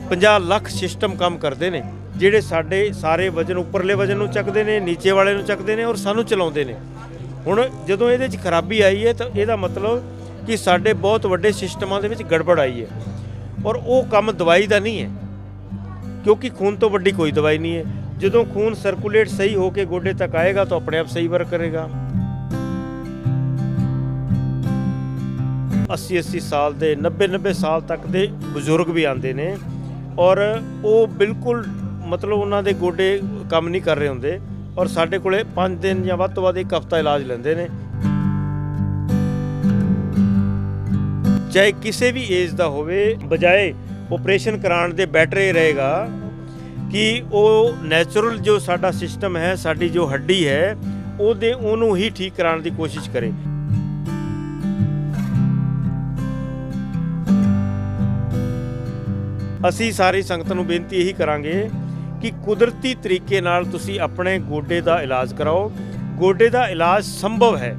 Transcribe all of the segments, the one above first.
50 lakh system ਕੰਮ ਕਰਦੇ ਨੇ ਜਿਹੜੇ ਸਾਡੇ ਸਾਰੇ ਵਜਨ ਉੱਪਰਲੇ ਵਜਨ ਨੂੰ ਚੱਕਦੇ ਨੇ, ਨੀਚੇ ਵਾਲੇ ਨੂੰ ਚੱਕਦੇ ਨੇ ਔਰ ਸਾਨੂੰ ਚਲਾਉਂਦੇ ਨੇ। ਹੁਣ ਜਦੋਂ ਇਹਦੇ 'ਚ ਖਰਾਬੀ ਆਈ ਹੈ ਤਾਂ ਇਹਦਾ ਮਤਲਬ ਕਿ ਸਾਡੇ ਬਹੁਤ ਵੱਡੇ ਸਿਸਟਮਾਂ ਦੇ ਵਿੱਚ ਗੜਬੜ ਆਈ ਹੈ ਔਰ ਉਹ ਕੰਮ ਦਵਾਈ ਦਾ ਨਹੀਂ ਹੈ, ਕਿਉਂਕਿ ਖੂਨ ਤੋਂ ਵੱਡੀ ਕੋਈ ਦਵਾਈ ਨਹੀਂ ਹੈ। ਜਦੋਂ ਖੂਨ ਸਰਕੂਲੇਟ ਸਹੀ ਹੋ ਕੇ ਗੋਡੇ ਤੱਕ ਆਏਗਾ ਤਾਂ ਆਪਣੇ ਆਪ ਸਹੀ ਵਰਕ ਕਰੇਗਾ। 80 ਸਾਲ ਦੇ 90 ਸਾਲ ਤੱਕ ਦੇ ਬਜ਼ੁਰਗ ਵੀ ਆਉਂਦੇ ਨੇ ਔਰ ਉਹ ਬਿਲਕੁਲ ਮਤਲਬ ਉਹਨਾਂ ਦੇ ਗੋਡੇ ਕੰਮ ਨਹੀਂ ਕਰ ਰਹੇ ਹੁੰਦੇ ਔਰ ਸਾਡੇ ਕੋਲੇ 5 ਦਿਨ ਜਾਂ ਵੱਧ ਤੋਂ ਵੱਧ 1 ਹਫ਼ਤਾ ਇਲਾਜ ਲੈਂਦੇ ਨੇ। ਚਾਹੇ ਕਿਸੇ ਵੀ ਏਜ ਦਾ ਹੋਵੇ, ਬਜਾਏ ਆਪਰੇਸ਼ਨ ਕਰਾਉਣ ਦੇ ਬੈਟਰ ਇਹ ਰਹੇਗਾ ਕਿ ਉਹ ਨੈਚੁਰਲ ਜੋ ਸਾਡਾ ਸਿਸਟਮ ਹੈ, ਸਾਡੀ ਜੋ ਹੱਡੀ ਹੈ, ਉਹਨੂੰ ਹੀ ਠੀਕ ਕਰਾਉਣ ਦੀ ਕੋਸ਼ਿਸ਼ ਕਰੇ। ਅਸੀਂ ਸਾਰੀ ਸੰਗਤ ਨੂੰ ਬੇਨਤੀ ਇਹੀ ਕਰਾਂਗੇ ਕਿ ਕੁਦਰਤੀ ਤਰੀਕੇ ਨਾਲ ਤੁਸੀਂ ਆਪਣੇ ਗੋਡੇ ਦਾ ਇਲਾਜ ਕਰਾਓ। ਗੋਡੇ ਦਾ ਇਲਾਜ ਸੰਭਵ ਹੈ,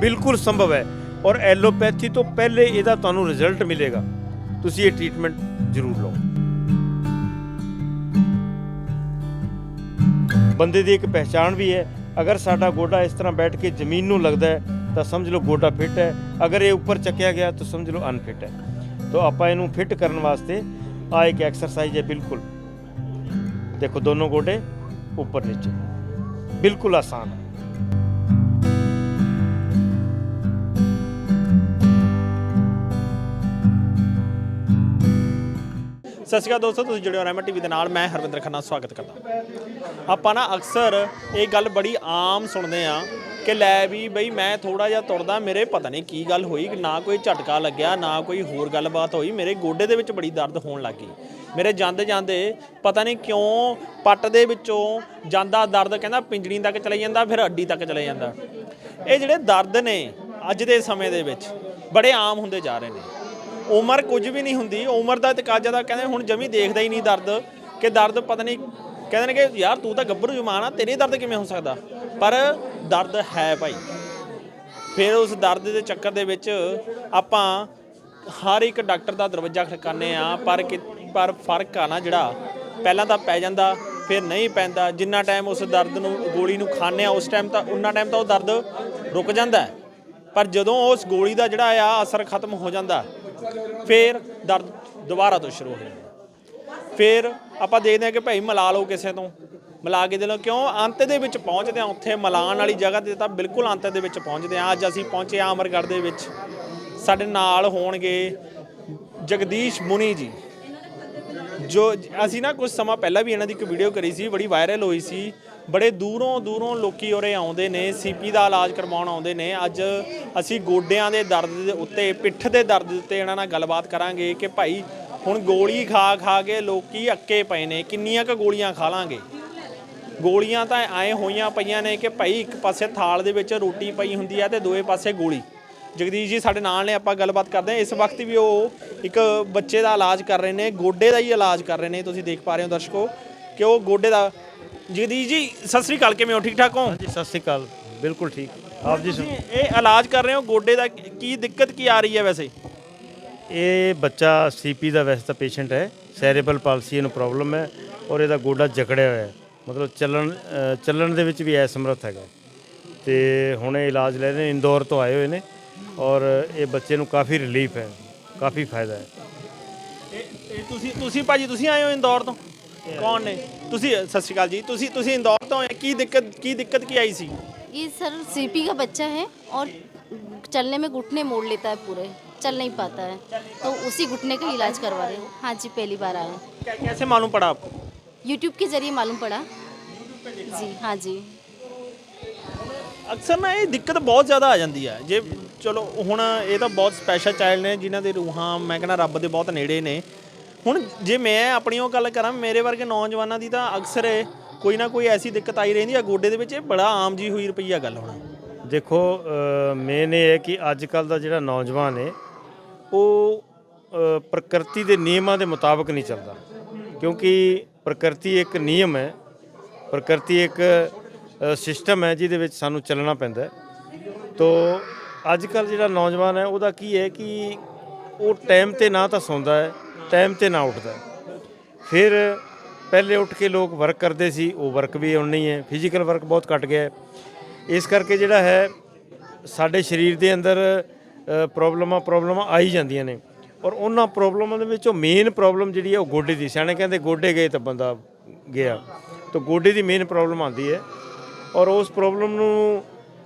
ਬਿਲਕੁਲ ਸੰਭਵ ਹੈ ਔਰ ਐਲੋਪੈਥੀ ਤੋਂ ਪਹਿਲੇ ਇਹਦਾ ਤੁਹਾਨੂੰ ਰਿਜ਼ਲਟ ਮਿਲੇਗਾ। ਤੁਸੀਂ ਇਹ ਟ੍ਰੀਟਮੈਂਟ ਜ਼ਰੂਰ ਲਓ। ਬੰਦੇ ਦੀ ਇੱਕ ਪਹਿਚਾਣ ਵੀ ਹੈ। ਅਗਰ ਸਾਡਾ ਗੋਡਾ ਇਸ ਤਰ੍ਹਾਂ ਬੈਠ ਕੇ ਜ਼ਮੀਨ ਨੂੰ ਲੱਗਦਾ ਹੈ ਤਾਂ ਸਮਝ ਲਓ ਗੋਡਾ ਫਿੱਟ ਹੈ, ਅਗਰ ਇਹ ਉੱਪਰ ਚੱਕਿਆ ਗਿਆ ਤਾਂ ਸਮਝ ਲਓ ਅਨਫਿਟ ਹੈ। ਤਾਂ ਆਪਾਂ ਇਹਨੂੰ ਫਿੱਟ ਕਰਨ ਵਾਸਤੇ ਆ ਇੱਕ ਐਕਸਰਸਾइज है। बिल्कुल देखो दोनों गोडे ऊपर नीचे, बिल्कुल आसान है। ਸਤਿ ਸ਼੍ਰੀ ਅਕਾਲ ਦੋਸਤੋ, ਤੁਸੀਂ ਜੁੜੇ ਹੋ ਰਹਿਮਤ ਟੀਵੀ ਦੇ ਨਾਲ। ਮੈਂ ਹਰਵਿੰਦਰ ਖੰਨਾ ਸਵਾਗਤ ਕਰਦਾ। ਆਪਾਂ ਨਾ ਅਕਸਰ ਇਹ ਗੱਲ ਬੜੀ ਆਮ ਸੁਣਦੇ ਆ ਕਿ ਲੈ ਵੀ ਬਈ ਮੈਂ ਥੋੜਾ ਜਿਹਾ ਤੁਰਦਾ, ਮੇਰੇ ਪਤਾ ਨਹੀਂ ਕੀ ਗੱਲ ਹੋਈ, ਨਾ ਕੋਈ ਝਟਕਾ ਲੱਗਿਆ ਨਾ ਕੋਈ ਹੋਰ ਗੱਲਬਾਤ ਹੋਈ, ਮੇਰੇ ਗੋਡੇ ਦੇ ਵਿੱਚ ਬੜੀ ਦਰਦ ਹੋਣ ਲੱਗ ਗਈ। ਮੇਰੇ ਜਾਂਦੇ ਜਾਂਦੇ ਪਤਾ ਨਹੀਂ ਕਿਉਂ ਪੱਟ ਦੇ ਵਿੱਚੋਂ ਜਾਂਦਾ ਦਰਦ ਕਹਿੰਦਾ ਪਿੰਜਣੀ ਤੱਕ ਚਲੇ ਜਾਂਦਾ, ਫਿਰ ਅੱਡੀ ਤੱਕ ਚਲੇ ਜਾਂਦਾ। ਇਹ ਜਿਹੜੇ ਦਰਦ ਨੇ ਅੱਜ ਦੇ ਸਮੇਂ ਦੇ ਵਿੱਚ ਬੜੇ ਆਮ ਹੁੰਦੇ ਜਾ ਰਹੇ ਨੇ। ਉਮਰ ਕੁਝ ਵੀ ਨਹੀਂ ਹੁੰਦੀ, ਉਮਰ ਦਾ ਤਕਾਜ਼ਾ ਦਾ ਕਹਿੰਦੇ ਹੁਣ ਜਮੀ ਦੇਖਦਾ ਹੀ ਨਹੀਂ ਦਰਦ, ਕਿ ਦਰਦ ਪਤਾ ਨਹੀਂ ਕਹਿੰਦੇ ਨੇ ਕਿ ਯਾਰ ਤੂੰ ਤਾਂ ਗੱਭਰੂ ਜਵਾਨ ਆ, ਤੇਰੇ ਦਰਦ ਕਿਵੇਂ ਹੋ ਸਕਦਾ, ਪਰ ਦਰਦ ਹੈ ਭਾਈ। ਫਿਰ ਉਸ ਦਰਦ ਦੇ ਚੱਕਰ ਦੇ ਵਿੱਚ ਆਪਾਂ ਹਰ ਇੱਕ ਡਾਕਟਰ ਦਾ ਦਰਵਾਜ਼ਾ ਖੜਕਾਉਂਦੇ ਆ, ਪਰ ਫਰਕ ਆ ਨਾ ਜਿਹੜਾ ਪਹਿਲਾਂ ਤਾਂ ਪੈ ਜਾਂਦਾ, ਫਿਰ ਨਹੀਂ ਪੈਂਦਾ। ਜਿੰਨਾ ਟਾਈਮ ਉਸ ਦਰਦ ਨੂੰ ਗੋਲੀ ਨੂੰ ਖਾਂਦੇ ਆ ਉਸ ਟਾਈਮ ਤਾਂ ਉਨਾ ਟਾਈਮ ਤਾਂ ਉਹ ਦਰਦ ਰੁਕ ਜਾਂਦਾ, ਪਰ ਜਦੋਂ ਉਸ ਗੋਲੀ ਦਾ ਜਿਹੜਾ ਆ ਅਸਰ ਖਤਮ ਹੋ ਜਾਂਦਾ ਫਿਰ ਦਰਦ ਦੁਬਾਰਾ ਤੋਂ ਸ਼ੁਰੂ ਹੋ ਜਾਂਦਾ। ਫਿਰ ਆਪਾਂ ਦੇਖਦੇ ਹਾਂ ਕਿ ਭਾਈ ਮਿਲਾ ਲਓ ਕਿਸੇ ਤੋਂ, ਮਿਲਾ ਕੇ ਦੇ ਲਓ, ਕਿਉਂ ਅੰਤ ਦੇ ਵਿੱਚ ਪਹੁੰਚਦੇ ਹਾਂ। ਉੱਥੇ ਮਿਲਾਉਣ ਵਾਲੀ ਜਗ੍ਹਾ 'ਤੇ ਤਾਂ ਬਿਲਕੁਲ ਅੰਤ ਦੇ ਵਿੱਚ ਪਹੁੰਚਦੇ ਹਾਂ। ਅੱਜ ਅਸੀਂ ਪਹੁੰਚੇ ਹਾਂ ਅਮਰਗੜ੍ਹ ਦੇ ਵਿੱਚ। ਸਾਡੇ ਨਾਲ ਹੋਣਗੇ ਜਗਦੀਸ਼ ਮੁਨੀ ਜੀ, ਜੋ ਅਸੀਂ ਨਾ ਕੁਝ ਸਮਾਂ ਪਹਿਲਾਂ ਵੀ ਇਹਨਾਂ ਦੀ ਇੱਕ ਵੀਡੀਓ ਕਰੀ ਸੀ, ਬੜੀ ਵਾਇਰਲ ਹੋਈ ਸੀ। ਬੜੇ ਦੂਰੋਂ ਲੋਕੀ ਉਰੇ ਆਉਂਦੇ ਨੇ, ਸੀਪੀ ਦਾ ਇਲਾਜ ਕਰਵਾਉਣ ਆਉਂਦੇ ਨੇ। ਅੱਜ ਅਸੀਂ ਗੋਡਿਆਂ ਦੇ ਦਰਦ ਦੇ ਉੱਤੇ, ਪਿੱਠ ਦੇ ਦਰਦ ਦੇ ਉੱਤੇ ਇਹਨਾਂ ਨਾਲ ਗੱਲਬਾਤ ਕਰਾਂਗੇ ਕਿ ਭਾਈ ਹੁਣ ਗੋਲੀ ਖਾ ਕੇ ਲੋਕੀ ਅੱਕੇ ਪਏ ਨੇ, ਕਿੰਨੀਆਂ ਕੁ ਗੋਲੀਆਂ ਖਾ ਲਾਂਗੇ। ਗੋਲੀਆਂ ਤਾਂ ਐਂ ਹੋਈਆਂ ਪਈਆਂ ਨੇ ਕਿ ਭਾਈ ਇੱਕ ਪਾਸੇ ਥਾਲ ਦੇ ਵਿੱਚ ਰੋਟੀ ਪਈ ਹੁੰਦੀ ਹੈ ਤੇ ਦੋਵੇਂ ਪਾਸੇ ਗੋਲੀ। ਜਗਦੀਸ਼ ਜੀ ਸਾਡੇ ਨਾਲ ਨੇ, ਆਪਾਂ ਗੱਲਬਾਤ ਕਰਦੇ ਹਾਂ। ਇਸ ਵਕਤ ਵੀ ਉਹ ਇੱਕ ਬੱਚੇ ਦਾ ਇਲਾਜ ਕਰ ਰਹੇ ਨੇ, ਗੋਡੇ ਦਾ ਹੀ ਇਲਾਜ ਕਰ ਰਹੇ ਨੇ। ਤੁਸੀਂ ਦੇਖ ਪਾ ਰਹੇ ਹੋ ਦਰਸ਼ਕੋ ਕਿ ਉਹ ਗੋਡੇ ਦਾ। ਜਗਦੀਸ਼ ਜੀ ਸਤਿ ਸ੍ਰੀ ਅਕਾਲ, ਕਿਵੇਂ ਹੋ? ਠੀਕ ਠਾਕ ਹੋ? ਜੀ ਸਤਿ ਸ਼੍ਰੀ ਅਕਾਲ, ਬਿਲकुल ਠੀਕ। ਆਪ ਜੀ ਇਹ ਇਲਾਜ ਕਰ ਰਹੇ ਹੋ ਗੋਡੇ ਦਾ, ਕੀ ਦਿੱਕਤ ਕੀ ਆ ਰਹੀ ਹੈ ਵੈਸੇ? ਇਹ ਬੱਚਾ ਸੀਪੀ ਦਾ ਵੈਸੇ ਤਾਂ ਪੇਸ਼ੈਂਟ ਹੈ, ਸੈਰੇਬਲ ਪਾਲਸੀ ਇਹਨੂੰ ਪ੍ਰੋਬਲਮ ਹੈ ਔਰ ਇਹਦਾ ਗੋਡਾ ਜਕੜਿਆ ਹੋਇਆ ਹੈ, ਮਤਲਬ ਚੱਲਣ ਦੇ ਵਿੱਚ ਵੀ ਅਸਮਰੱਥ ਹੈਗਾ। ਤੇ ਹੁਣ ਇਹ ਇਲਾਜ ਲੈ ਰਹੇ ਨੇ, ਇੰਦੌਰ ਤੋਂ ਆਏ ਹੋਏ ਨੇ ਔਰ ਇਹ ਬੱਚੇ ਨੂੰ ਕਾਫੀ ਰਿਲੀਫ ਹੈ, ਕਾਫੀ ਫਾਇਦਾ ਹੈ। ਤੁਸੀਂ ਭਾਜੀ ਤੁਸੀਂ ਆਏ ਹੋ ਇੰਦੌਰ ਤੋਂ? कौन ने? तुसी सत श्री अकाल जी, तुसी इंदौर तो की दिक्कत की आई सी? ये सर सीपी का बच्चा है और चलने में घुटने मोड़ लेता है, पूरे चल नहीं पाता है, तो उसी घुटने का इलाज करवा रहे हैं। हाँ जी, पहली बार आए हैं। कैसे मालूम पड़ा आपको? यूट्यूब के जरिए मालूम पड़ा जी। हाँ जी, ਅਕਸਰ ਨਾ ਇਹ ਦਿੱਕਤ ਬਹੁਤ ਜ਼ਿਆਦਾ ਆ ਜਾਂਦੀ ਹੈ। ਜੇ ਚਲੋ ਹੁਣ ਇਹ ਤਾਂ ਬਹੁਤ ਸਪੈਸ਼ਲ ਚਾਈਲਡ ਨੇ ਜਿਨ੍ਹਾਂ ਦੇ ਰੂਹਾਂ ਮੈਂ ਕਹਿੰਦਾ ਰੱਬ ਦੇ ਬਹੁਤ ਨੇੜੇ ਨੇ। ਹੁਣ ਜੇ ਮੈਂ ਆਪਣੀ ਉਹ ਗੱਲ ਕਰਾਂ, ਮੇਰੇ ਵਰਗੇ ਨੌਜਵਾਨਾਂ ਦੀ ਤਾਂ ਅਕਸਰ ਕੋਈ ਨਾ ਕੋਈ ਐਸੀ ਦਿੱਕਤ ਆਈ ਰਹਿੰਦੀ ਆ ਗੋਡੇ ਦੇ ਵਿੱਚ। ਇਹ ਬੜਾ ਆਮ ਜੀ ਹੋਈ ਰੁਪਈਆ ਗੱਲ ਹੁਣ। ਦੇਖੋ ਮੇਨ ਇਹ ਹੈ ਕਿ ਅੱਜ ਕੱਲ੍ਹ ਦਾ ਜਿਹੜਾ ਨੌਜਵਾਨ ਹੈ ਉਹ ਪ੍ਰਕਿਰਤੀ ਦੇ ਨਿਯਮਾਂ ਦੇ ਮੁਤਾਬਕ ਨਹੀਂ ਚੱਲਦਾ, ਕਿਉਂਕਿ ਪ੍ਰਕਿਰਤੀ ਇੱਕ ਨਿਯਮ ਹੈ, ਪ੍ਰਕਿਰਤੀ ਇੱਕ ਸਿਸਟਮ ਹੈ ਜਿਹਦੇ ਵਿੱਚ ਸਾਨੂੰ ਚੱਲਣਾ ਪੈਂਦਾ। ਤੋ ਅੱਜ ਕੱਲ੍ਹ ਜਿਹੜਾ ਨੌਜਵਾਨ ਹੈ ਉਹਦਾ ਕੀ ਹੈ ਕਿ ਉਹ ਟਾਈਮ 'ਤੇ ਨਾ ਤਾਂ ਸੌਂਦਾ ਹੈ, ਟਾਈਮ 'ਤੇ ਨਾ ਉੱਠਦਾ। ਫਿਰ ਪਹਿਲੇ ਉੱਠ ਕੇ ਲੋਕ ਵਰਕ ਕਰਦੇ ਸੀ, ਉਹ ਵਰਕ ਵੀ ਹੁਣ ਨਹੀਂ ਹੈ, ਫਿਜ਼ੀਕਲ ਵਰਕ ਬਹੁਤ ਘਟ ਗਿਆ ਹੈ। ਇਸ ਕਰਕੇ ਜਿਹੜਾ ਹੈ ਸਾਡੇ ਸਰੀਰ ਦੇ ਅੰਦਰ ਪ੍ਰੋਬਲਮਾਂ ਆਈ ਜਾਂਦੀਆਂ ਨੇ, ਔਰ ਉਹਨਾਂ ਪ੍ਰੋਬਲਮਾਂ ਦੇ ਵਿੱਚੋਂ ਮੇਨ ਪ੍ਰੋਬਲਮ ਜਿਹੜੀ ਹੈ ਉਹ ਗੋਡੇ ਦੀ। ਸਿਆਣੇ ਕਹਿੰਦੇ ਗੋਡੇ ਗਏ ਤਾਂ ਬੰਦਾ ਗਿਆ, ਤਾਂ ਗੋਡੇ ਦੀ ਮੇਨ ਪ੍ਰੋਬਲਮ ਆਉਂਦੀ ਹੈ। ਔਰ ਉਸ ਪ੍ਰੋਬਲਮ ਨੂੰ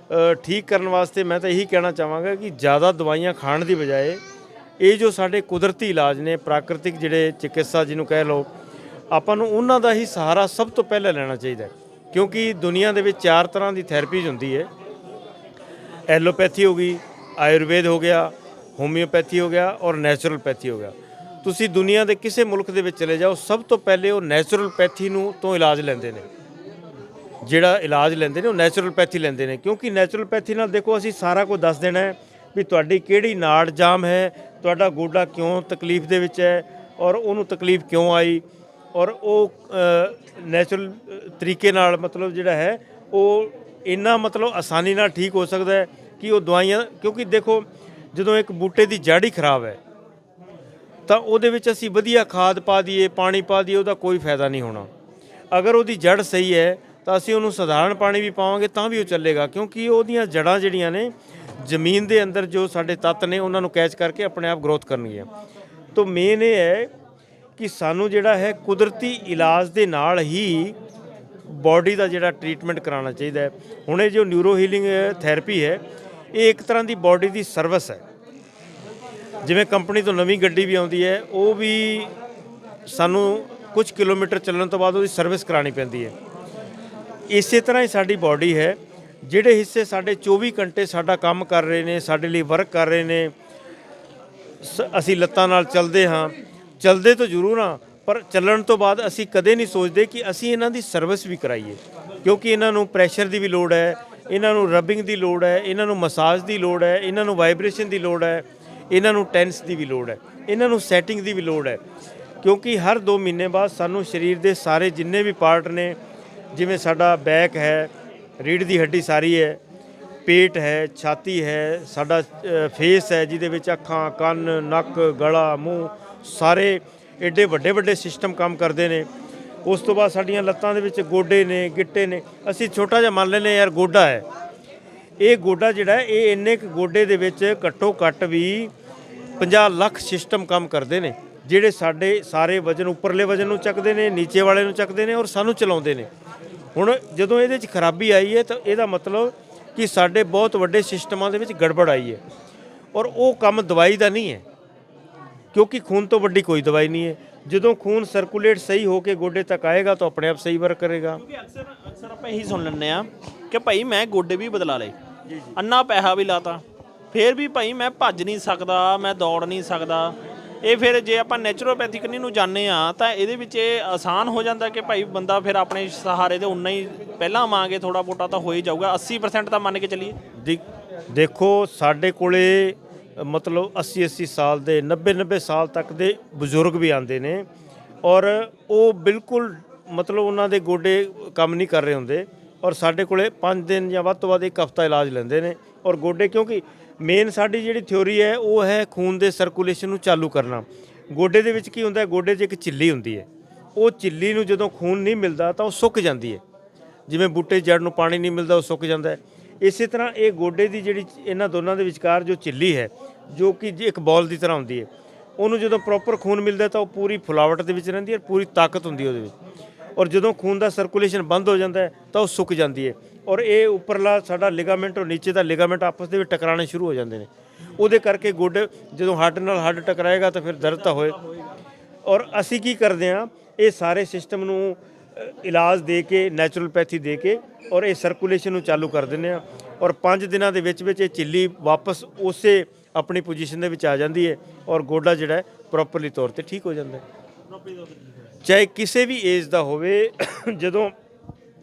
ਠੀਕ ਕਰਨ ਵਾਸਤੇ ਮੈਂ ਤਾਂ ਇਹੀ ਕਹਿਣਾ ਚਾਹਾਂਗਾ ਕਿ ਜ਼ਿਆਦਾ ਦਵਾਈਆਂ ਖਾਣ ਦੀ ਬਜਾਏ ਇਹ ਜੋ ਸਾਡੇ ਕੁਦਰਤੀ ਇਲਾਜ ਨੇ, ਪ੍ਰਾਕ੍ਰਿਤਿਕ ਜਿਹੜੇ ਚਿਕਿਤਸਾ ਜਿਹਨੂੰ ਕਹਿ ਲਓ, ਆਪਾਂ ਨੂੰ ਉਹਨਾਂ ਦਾ ਹੀ ਸਹਾਰਾ ਸਭ ਤੋਂ ਪਹਿਲਾਂ ਲੈਣਾ ਚਾਹੀਦਾ ਹੈ। ਕਿਉਂਕਿ ਦੁਨੀਆ ਦੇ ਵਿੱਚ 4 ਤਰ੍ਹਾਂ ਦੀ ਥੈਰੇਪੀਜ਼ ਹੁੰਦੀ ਹੈ। ਐਲੋਪੈਥੀ ਹੋ ਗਈ, ਆਯੁਰਵੇਦ ਹੋ ਗਿਆ, ਹੋਮਿਓਪੈਥੀ ਹੋ ਗਿਆ ਔਰ ਨੈਚੁਰਲਪੈਥੀ ਹੋ ਗਿਆ। ਤੁਸੀਂ ਦੁਨੀਆ ਦੇ ਕਿਸੇ ਮੁਲਕ ਦੇ ਵਿੱਚ ਚਲੇ ਜਾਓ, ਸਭ ਤੋਂ ਪਹਿਲੇ ਉਹ ਨੈਚੁਰਲਪੈਥੀ ਨੂੰ ਤੋਂ ਇਲਾਜ ਲੈਂਦੇ ਨੇ। ਜਿਹੜਾ ਇਲਾਜ ਲੈਂਦੇ ਨੇ ਉਹ ਨੈਚੁਰਲਪੈਥੀ ਲੈਂਦੇ ਨੇ, ਕਿਉਂਕਿ ਨੈਚੁਰਲਪੈਥੀ ਨਾਲ ਦੇਖੋ ਅਸੀਂ ਸਾਰਾ ਕੁਝ ਦੱਸ ਦੇਣਾ ਹੈ ਵੀ ਤੁਹਾਡੀ ਕਿਹੜੀ ਨਾੜ ਜਾਮ ਹੈ, ਤੁਹਾਡਾ ਗੋਡਾ ਕਿਉਂ ਤਕਲੀਫ ਦੇ ਵਿੱਚ ਹੈ ਔਰ ਉਹਨੂੰ ਤਕਲੀਫ ਕਿਉਂ ਆਈ, ਔਰ ਉਹ ਨੈਚੁਰਲ ਤਰੀਕੇ ਨਾਲ ਮਤਲਬ ਜਿਹੜਾ ਹੈ ਉਹ ਇੰਨਾ ਮਤਲਬ ਆਸਾਨੀ ਨਾਲ ਠੀਕ ਹੋ ਸਕਦਾ ਹੈ ਕਿ ਉਹ ਦਵਾਈਆਂ, ਕਿਉਂਕਿ ਦੇਖੋ ਜਦੋਂ ਇੱਕ ਬੂਟੇ ਦੀ ਜੜ ਹੀ ਖਰਾਬ ਹੈ ਤਾਂ ਉਹਦੇ ਵਿੱਚ ਅਸੀਂ ਵਧੀਆ ਖਾਦ ਪਾ ਦਈਏ, ਪਾਣੀ ਪਾ ਦਈਏ, ਉਹਦਾ ਕੋਈ ਫਾਇਦਾ ਨਹੀਂ ਹੋਣਾ। ਅਗਰ ਉਹਦੀ ਜੜ ਸਹੀ ਹੈ ਤਾਂ ਅਸੀਂ ਉਹਨੂੰ ਸਧਾਰਨ ਪਾਣੀ ਵੀ ਪਾਵਾਂਗੇ ਤਾਂ ਵੀ ਉਹ ਚੱਲੇਗਾ, ਕਿਉਂਕਿ ਉਹਦੀਆਂ ਜੜ੍ਹਾਂ ਜਿਹੜੀਆਂ ਨੇ ਜ਼ਮੀਨ ਦੇ ਅੰਦਰ ਜੋ ਸਾਡੇ ਤੱਤ ਨੇ ਉਹਨਾਂ ਨੂੰ ਕੈਚ ਕਰਕੇ ਆਪਣੇ ਆਪ ਗਰੋਥ ਕਰਨਗੀਆਂ। ਤਾਂ ਮੇਨ ਇਹ ਹੈ ਕਿ ਸਾਨੂੰ ਜਿਹੜਾ ਹੈ ਕੁਦਰਤੀ ਇਲਾਜ ਦੇ ਨਾਲ ਹੀ ਬਾਡੀ ਦਾ ਜਿਹੜਾ ਟ੍ਰੀਟਮੈਂਟ ਕਰਾਉਣਾ ਚਾਹੀਦਾ ਹੈ। ਹੁਣ ਇਹ ਜੋ ਨਿਊਰੋ ਹੀਲਿੰਗ ਥੈਰੇਪੀ ਹੈ, ਇਹ ਇੱਕ ਤਰ੍ਹਾਂ ਦੀ ਬਾਡੀ ਦੀ ਸਰਵਿਸ ਹੈ। ਜਿਵੇਂ ਕੰਪਨੀ ਤੋਂ ਨਵੀਂ ਗੱਡੀ ਵੀ ਆਉਂਦੀ ਹੈ, ਉਹ ਵੀ ਸਾਨੂੰ ਕੁਝ ਕਿਲੋਮੀਟਰ ਚੱਲਣ ਤੋਂ ਬਾਅਦ ਉਹਦੀ ਸਰਵਿਸ ਕਰਾਉਣੀ ਪੈਂਦੀ ਹੈ। ਇਸੇ ਤਰ੍ਹਾਂ ਹੀ ਸਾਡੀ ਬਾਡੀ ਹੈ, ਜਿਹੜੇ ਹਿੱਸੇ ਸਾਡੇ 24 ਘੰਟੇ ਸਾਡਾ ਕੰਮ ਕਰ ਰਹੇ ਨੇ, ਸਾਡੇ ਲਈ ਵਰਕ ਕਰ ਰਹੇ ਨੇ। ਅਸੀਂ ਲੱਤਾਂ ਨਾਲ ਚੱਲਦੇ ਹਾਂ, ਚੱਲਦੇ ਤਾਂ ਜ਼ਰੂਰ ਹਾਂ, ਪਰ ਚੱਲਣ ਤੋਂ ਬਾਅਦ ਅਸੀਂ ਕਦੇ ਨਹੀਂ ਸੋਚਦੇ ਕਿ ਅਸੀਂ ਇਹਨਾਂ ਦੀ ਸਰਵਿਸ ਵੀ ਕਰਾਈਏ, ਕਿਉਂਕਿ ਇਹਨਾਂ ਨੂੰ ਪ੍ਰੈਸ਼ਰ ਦੀ ਵੀ ਲੋੜ ਹੈ, ਇਹਨਾਂ ਨੂੰ ਰਬਿੰਗ ਦੀ ਲੋੜ ਹੈ, ਇਹਨਾਂ ਨੂੰ ਮਸਾਜ ਦੀ ਲੋੜ ਹੈ, ਇਹਨਾਂ ਨੂੰ ਵਾਈਬ੍ਰੇਸ਼ਨ ਦੀ ਲੋੜ ਹੈ, ਇਹਨਾਂ ਨੂੰ ਟੈਂਸ ਦੀ ਵੀ ਲੋੜ ਹੈ, ਇਹਨਾਂ ਨੂੰ ਸੈਟਿੰਗ ਦੀ ਵੀ ਲੋੜ ਹੈ। ਕਿਉਂਕਿ ਹਰ 2 ਮਹੀਨੇ ਬਾਅਦ ਸਾਨੂੰ ਸਰੀਰ ਦੇ ਸਾਰੇ ਜਿੰਨੇ ਵੀ ਪਾਰਟ ਨੇ, ਜਿਵੇਂ ਸਾਡਾ ਬੈਕ ਹੈ, ਰੀੜ੍ਹ ਦੀ ਹੱਡੀ ਸਾਰੀ ਹੈ, ਪੇਟ ਹੈ, ਛਾਤੀ ਹੈ, ਸਾਡਾ ਫੇਸ ਹੈ ਜਿਹਦੇ ਵਿੱਚ ਅੱਖਾਂ, ਕੰਨ, ਨੱਕ, ਗਲਾ, ਮੂੰਹ ਸਾਰੇ ਐਡੇ ਵੱਡੇ ਵੱਡੇ ਸਿਸਟਮ ਕੰਮ ਕਰਦੇ ਨੇ। ਉਸ ਤੋਂ ਬਾਅਦ ਸਾਡੀਆਂ ਲੱਤਾਂ ਦੇ ਵਿੱਚ ਗੋਡੇ ਨੇ, ਗਿੱਟੇ ਨੇ। ਅਸੀਂ ਛੋਟਾ ਜਿਹਾ ਮੰਨ ਲੈਂਦੇ ਯਾਰ ਗੋਡਾ ਹੈ, ਇਹ ਗੋਡਾ ਜਿਹੜਾ ਹੈ ਇਹ ਇੰਨੇ ਕੁ ਗੋਡੇ ਦੇ ਵਿੱਚ ਘੱਟੋ ਘੱਟ ਵੀ 50 ਲੱਖ ਸਿਸਟਮ ਕੰਮ ਕਰਦੇ ਨੇ, ਜਿਹੜੇ ਸਾਡੇ ਸਾਰੇ ਵਜਨ, ਉੱਪਰਲੇ ਵਜਨ ਨੂੰ ਚੱਕਦੇ ਨੇ, ਨੀਚੇ ਵਾਲੇ ਨੂੰ ਚੱਕਦੇ ਨੇ ਔਰ ਸਾਨੂੰ ਚਲਾਉਂਦੇ ਨੇ। ਹੁਣ ਜਦੋਂ ਇਹਦੇ 'ਚ ਖਰਾਬੀ ਆਈ ਹੈ ਤਾਂ ਇਹਦਾ ਮਤਲਬ ਕਿ ਸਾਡੇ ਬਹੁਤ ਵੱਡੇ ਸਿਸਟਮਾਂ ਦੇ ਵਿੱਚ ਗੜਬੜ ਆਈ ਹੈ, ਔਰ ਉਹ ਕੰਮ ਦਵਾਈ ਦਾ ਨਹੀਂ ਹੈ, ਕਿਉਂਕਿ ਖੂਨ ਤੋਂ ਵੱਡੀ ਕੋਈ ਦਵਾਈ ਨਹੀਂ ਹੈ। ਜਦੋਂ ਖੂਨ ਸਰਕੂਲੇਟ ਸਹੀ ਹੋ ਕੇ ਗੋਡੇ ਤੱਕ ਆਏਗਾ ਤਾਂ ਆਪਣੇ ਆਪ ਸਹੀ ਵਰਕ ਕਰੇਗਾ। ਕਿਉਂਕਿ ਅਕਸਰ ਆਪਾਂ ਇਹੀ ਸੁਣ ਲੈਂਦੇ ਆ ਕਿ ਭਾਈ ਮੈਂ ਗੋਡੇ ਵੀ ਬਦਲਾ ਲਏ, ਅੰਨਾ ਪੈਸਾ ਵੀ ਲਾਤਾ, ਫਿਰ ਵੀ ਭਾਈ ਮੈਂ ਭੱਜ ਨਹੀਂ ਸਕਦਾ, ਮੈਂ ਦੌੜ ਨਹੀਂ ਸਕਦਾ। ਇਹ ਫਿਰ ਜੇ ਆਪਾਂ ਨੈਚੁਰੋਪੈਥੀ ਕੰਨੀ ਨੂੰ ਜਾਂਦੇ ਆ ਤਾਂ ਇਹਦੇ ਵਿੱਚ ਇਹ ਆਸਾਨ ਹੋ ਜਾਂਦਾ ਕਿ ਭਾਈ ਬੰਦਾ ਫਿਰ ਆਪਣੇ ਸਹਾਰੇ ਦੇ ਉਨਾ ਹੀ ਪਹਿਲਾਂ ਮੰਗੇ, ਥੋੜਾ ਬੋਟਾ ਤਾਂ ਹੋ ਹੀ ਜਾਊਗਾ। 80% ਤਾਂ ਮੰਨ ਕੇ ਚੱਲੀਏ। ਦੇਖੋ ਸਾਡੇ ਕੋਲੇ ਮਤਲਬ 80 ਸਾਲ ਦੇ, 90 ਸਾਲ ਤੱਕ ਦੇ ਬਜ਼ੁਰਗ ਵੀ ਆਉਂਦੇ ਨੇ, ਔਰ ਉਹ ਬਿਲਕੁਲ ਮਤਲਬ ਉਹਨਾਂ ਦੇ ਗੋਡੇ ਕੰਮ ਨਹੀਂ ਕਰ ਰਹੇ ਹੁੰਦੇ, ਔਰ ਸਾਡੇ ਕੋਲੇ 5 ਦਿਨ ਜਾਂ ਵੱਧ ਤੋਂ ਵੱਧ 1 ਹਫ਼ਤਾ ਇਲਾਜ ਲੈਂਦੇ ਨੇ। ਔਰ ਗੋਡੇ, ਕਿਉਂਕਿ ਮੇਨ ਸਾਡੀ ਜਿਹੜੀ ਥਿਉਰੀ ਹੈ ਉਹ ਹੈ ਖੂਨ ਦੇ ਸਰਕੂਲੇਸ਼ਨ ਨੂੰ ਚਾਲੂ ਕਰਨਾ। ਗੋਡੇ ਦੇ ਵਿੱਚ ਕੀ ਹੁੰਦਾ ਹੈ, ਗੋਡੇ 'ਚ ਇੱਕ ਝਿੱਲੀ ਹੁੰਦੀ ਹੈ, ਉਹ ਝਿੱਲੀ ਨੂੰ ਜਦੋਂ ਖੂਨ ਨਹੀਂ ਮਿਲਦਾ ਤਾਂ ਉਹ ਸੁੱਕ ਜਾਂਦੀ ਹੈ। ਜਿਵੇਂ ਬੂਟੇ ਜੜ ਨੂੰ ਪਾਣੀ ਨਹੀਂ ਮਿਲਦਾ ਉਹ ਸੁੱਕ ਜਾਂਦਾ ਹੈ, ਇਸੇ ਤਰ੍ਹਾਂ ਇਹ ਗੋਡੇ ਦੀ ਜਿਹੜੀ ਇਹਨਾਂ ਦੋਨਾਂ ਦੇ ਵਿਚਕਾਰ ਜੋ ਝਿੱਲੀ ਹੈ, ਜੋ ਕਿ ਇੱਕ ਬॉल ਦੀ ਤਰ੍ਹਾਂ ਹੁੰਦੀ ਹੈ, ਉਹਨੂੰ ਜਦੋਂ ਪ੍ਰੋਪਰ ਖੂਨ ਮਿਲਦਾ ਤਾਂ ਉਹ ਪੂਰੀ ਫੁਲਾਵਟ ਦੇ ਵਿੱਚ ਰਹਿੰਦੀ ਹੈ, ਪੂਰੀ ਤਾਕਤ ਹੁੰਦੀ ਹੈ ਉਹਦੇ ਵਿੱਚ। ਔਰ ਜਦੋਂ ਖੂਨ ਦਾ ਸਰਕੂਲੇਸ਼ਨ ਬੰਦ ਹੋ ਜਾਂਦਾ ਹੈ ਤਾਂ ਉਹ ਸੁੱਕ ਜਾਂਦੀ ਹੈ, ਔਰ ਇਹ ਉੱਪਰਲਾ ਸਾਡਾ ਲਿਗਾਮੈਂਟ ਔਰ ਨੀਚੇ ਦਾ ਲਿਗਾਮੈਂਟ ਆਪਸ ਦੇ ਵਿੱਚ ਟਕਰਾਣੇ ਸ਼ੁਰੂ ਹੋ ਜਾਂਦੇ ਨੇ। ਉਹਦੇ ਕਰਕੇ ਗੋਡੇ ਜਦੋਂ ਹੱਡ ਨਾਲ ਹੱਡ ਟਕਰਾਏਗਾ ਤਾਂ ਫਿਰ ਦਰਦ ਤਾਂ ਹੋਏ। ਔਰ ਅਸੀਂ ਕੀ ਕਰਦੇ ਹਾਂ, ਇਹ ਸਾਰੇ ਸਿਸਟਮ ਨੂੰ ਇਲਾਜ ਦੇ ਕੇ, ਨੈਚੁਰਲਪੈਥੀ ਦੇ ਕੇ ਔਰ ਇਹ ਸਰਕੂਲੇਸ਼ਨ ਨੂੰ ਚਾਲੂ ਕਰ ਦਿੰਦੇ ਹਾਂ, ਔਰ 5 ਦਿਨਾਂ ਦੇ ਵਿੱਚ ਇਹ ਝਿੱਲੀ ਵਾਪਸ ਉਸੇ ਆਪਣੀ ਪੋਜੀਸ਼ਨ ਦੇ ਵਿੱਚ ਆ ਜਾਂਦੀ ਹੈ, ਔਰ ਗੋਡਾ ਜਿਹੜਾ ਹੈ ਪ੍ਰੋਪਰਲੀ ਤੌਰ ਤੇ ਠੀਕ ਹੋ ਜਾਂਦਾ ਹੈ। ਚਾਹੇ ਕਿਸੇ ਵੀ ਏਜ ਦਾ ਹੋਵੇ, ਜਦੋਂ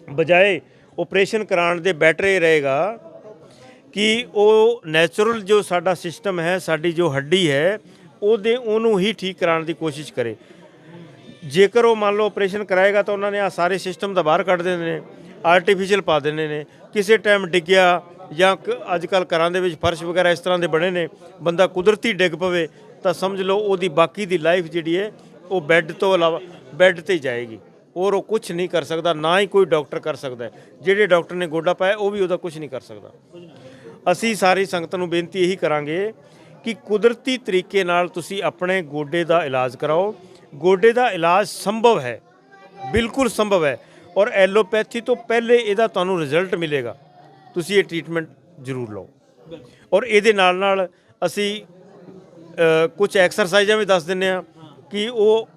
ਬਜਾਏ ਆਪਰੇਸ਼ਨ ਕਰਾਉਣ ਦੇ ਬੈਟਰ ਇਹ ਰਹੇਗਾ ਕਿ ਉਹ ਨੈਚੁਰਲ ਜੋ ਸਾਡਾ ਸਿਸਟਮ ਹੈ, ਸਾਡੀ ਜੋ ਹੱਡੀ ਹੈ, ਉਹਨੂੰ ਹੀ ਠੀਕ ਕਰਾਉਣ ਦੀ ਕੋਸ਼ਿਸ਼ ਕਰੇ। ਜੇਕਰ ਉਹ ਮੰਨ ਲਓ ਆਪਰੇਸ਼ਨ ਕਰਾਏਗਾ ਤਾਂ ਉਹਨਾਂ ਨੇ ਆ ਸਾਰੇ ਸਿਸਟਮ ਤਾਂ ਬਾਹਰ ਕੱਢ ਦਿੰਦੇ ਨੇ, ਆਰਟੀਫੀਸ਼ੀਅਲ ਪਾ ਦਿੰਦੇ ਨੇ। ਕਿਸੇ ਟਾਈਮ ਡਿੱਗਿਆ ਜਾਂ ਅੱਜ ਕੱਲ੍ਹ ਘਰਾਂ ਦੇ ਵਿੱਚ ਫਰਸ਼ ਵਗੈਰਾ ਇਸ ਤਰ੍ਹਾਂ ਦੇ ਬਣੇ ਨੇ, ਬੰਦਾ ਕੁਦਰਤੀ ਡਿੱਗ ਪਵੇ ਤਾਂ ਸਮਝ ਲਓ ਉਹਦੀ ਬਾਕੀ ਦੀ ਲਾਈਫ ਜਿਹੜੀ ਹੈ ਉਹ ਬੈੱਡ ਤੋਂ ਇਲਾਵਾ ਬੈੱਡ ਤੇ ਹੀ ਜਾਏਗੀ ਔਰ ਉਹ ਕੁਝ ਨਹੀਂ ਕਰ ਸਕਦਾ, ਨਾ ਹੀ ਕੋਈ ਡਾਕਟਰ ਕਰ ਸਕਦਾ ਹੈ। ਜਿਹੜੇ ਡਾਕਟਰ ਨੇ ਗੋਡਾ ਪਾਇਆ ਉਹ ਵੀ ਉਹਦਾ ਕੁਝ ਨਹੀਂ ਕਰ ਸਕਦਾ। ਅਸੀਂ ਸਾਰੀ ਸੰਗਤ ਨੂੰ ਬੇਨਤੀ ਇਹੀ ਕਰਾਂਗੇ ਕਿ ਕੁਦਰਤੀ ਤਰੀਕੇ ਨਾਲ ਤੁਸੀਂ ਆਪਣੇ ਗੋਡੇ ਦਾ ਇਲਾਜ ਕਰਾਓ। ਗੋਡੇ ਦਾ ਇਲਾਜ ਸੰਭਵ ਹੈ, ਬਿਲਕੁਲ ਸੰਭਵ ਹੈ, ਔਰ ਐਲੋਪੈਥੀ ਤੋਂ ਪਹਿਲੇ ਇਹਦਾ ਤੁਹਾਨੂੰ ਰਿਜ਼ਲਟ ਮਿਲੇਗਾ। ਤੁਸੀਂ ਇਹ ਟ੍ਰੀਟਮੈਂਟ ਜ਼ਰੂਰ ਲਓ। ਔਰ ਇਹਦੇ ਨਾਲ ਨਾਲ ਅਸੀਂ ਕੁਝ ਐਕਸਰਸਾਈਜ਼ਾਂ ਵੀ ਦੱਸ ਦਿੰਦੇ ਹਾਂ ਕਿ ਉਹ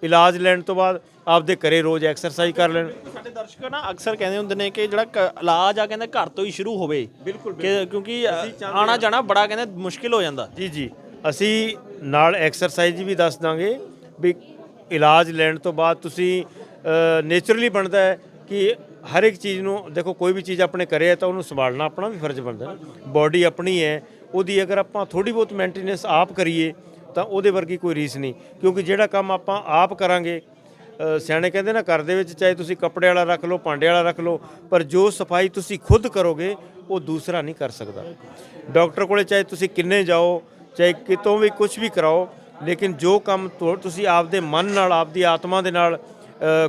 ਇਲਾਜ ਲੈਣ ਤੋਂ ਬਾਅਦ ਆਪਦੇ ਘਰੇ ਰੋਜ਼ ਐਕਸਰਸਾਈਜ਼ ਕਰ ਲੈਣ। ਸਾਡੇ ਦਰਸ਼ਕ ਨਾ ਅਕਸਰ ਕਹਿੰਦੇ ਹੁੰਦੇ ਨੇ ਕਿ ਜਿਹੜਾ ਇਲਾਜ ਆ ਕਹਿੰਦੇ ਘਰ ਤੋਂ ਹੀ ਸ਼ੁਰੂ ਹੋਵੇ, ਬਿਲਕੁਲ ਕਿਉਂਕਿ ਆਣਾ ਜਾਣਾ ਬੜਾ ਕਹਿੰਦੇ ਮੁਸ਼ਕਿਲ ਹੋ ਜਾਂਦਾ। ਜੀ ਅਸੀਂ ਨਾਲ ਐਕਸਰਸਾਈਜ਼ ਵੀ ਦੱਸ ਦਾਂਗੇ ਵੀ ਇਲਾਜ ਲੈਣ ਤੋਂ ਬਾਅਦ ਤੁਸੀਂ ਨੇਚਰਲੀ ਬਣਦਾ ਹੈ ਕਿ ਹਰ ਇੱਕ ਚੀਜ਼ ਨੂੰ ਦੇਖੋ, ਕੋਈ ਵੀ ਚੀਜ਼ ਆਪਣੇ ਘਰੇ ਹੈ ਤਾਂ ਉਹਨੂੰ ਸੰਭਾਲਣਾ ਆਪਣਾ ਵੀ ਫਰਜ਼ ਬਣਦਾ ਹੈ। ਬਾਡੀ ਆਪਣੀ ਹੈ, ਉਹਦੀ ਅਗਰ ਆਪਾਂ ਥੋੜੀ ਬਹੁਤ ਮੇਨਟੇਨੈਂਸ ਆਪ ਕਰੀਏ ਤਾਂ ਉਹਦੇ ਵਰਗੀ ਕੋਈ ਰੀਸ ਨਹੀਂ। ਕਿਉਂਕਿ ਜਿਹੜਾ ਕੰਮ ਆਪਾਂ ਆਪ ਕਰਾਂਗੇ, ਸਿਆਣੇ ਕਹਿੰਦੇ ਨਾ, ਘਰ ਦੇ ਵਿੱਚ ਚਾਹੇ ਤੁਸੀਂ ਕੱਪੜੇ ਵਾਲਾ ਰੱਖ ਲਓ, ਭਾਂਡੇ ਵਾਲਾ ਰੱਖ ਲਓ, ਪਰ ਜੋ ਸਫਾਈ ਤੁਸੀਂ ਖੁਦ ਕਰੋਗੇ ਉਹ ਦੂਸਰਾ ਨਹੀਂ ਕਰ ਸਕਦਾ। ਡਾਕਟਰ ਕੋਲੇ ਚਾਹੇ ਤੁਸੀਂ ਕਿੰਨੇ ਜਾਓ, ਚਾਹੇ ਕਿਤੋਂ ਵੀ ਕੁਝ ਵੀ ਕਰਾਓ, ਲੇਕਿਨ ਜੋ ਕੰਮ ਤੁਸੀਂ ਆਪਦੇ ਮਨ ਨਾਲ, ਆਪਦੀ ਆਤਮਾ ਦੇ ਨਾਲ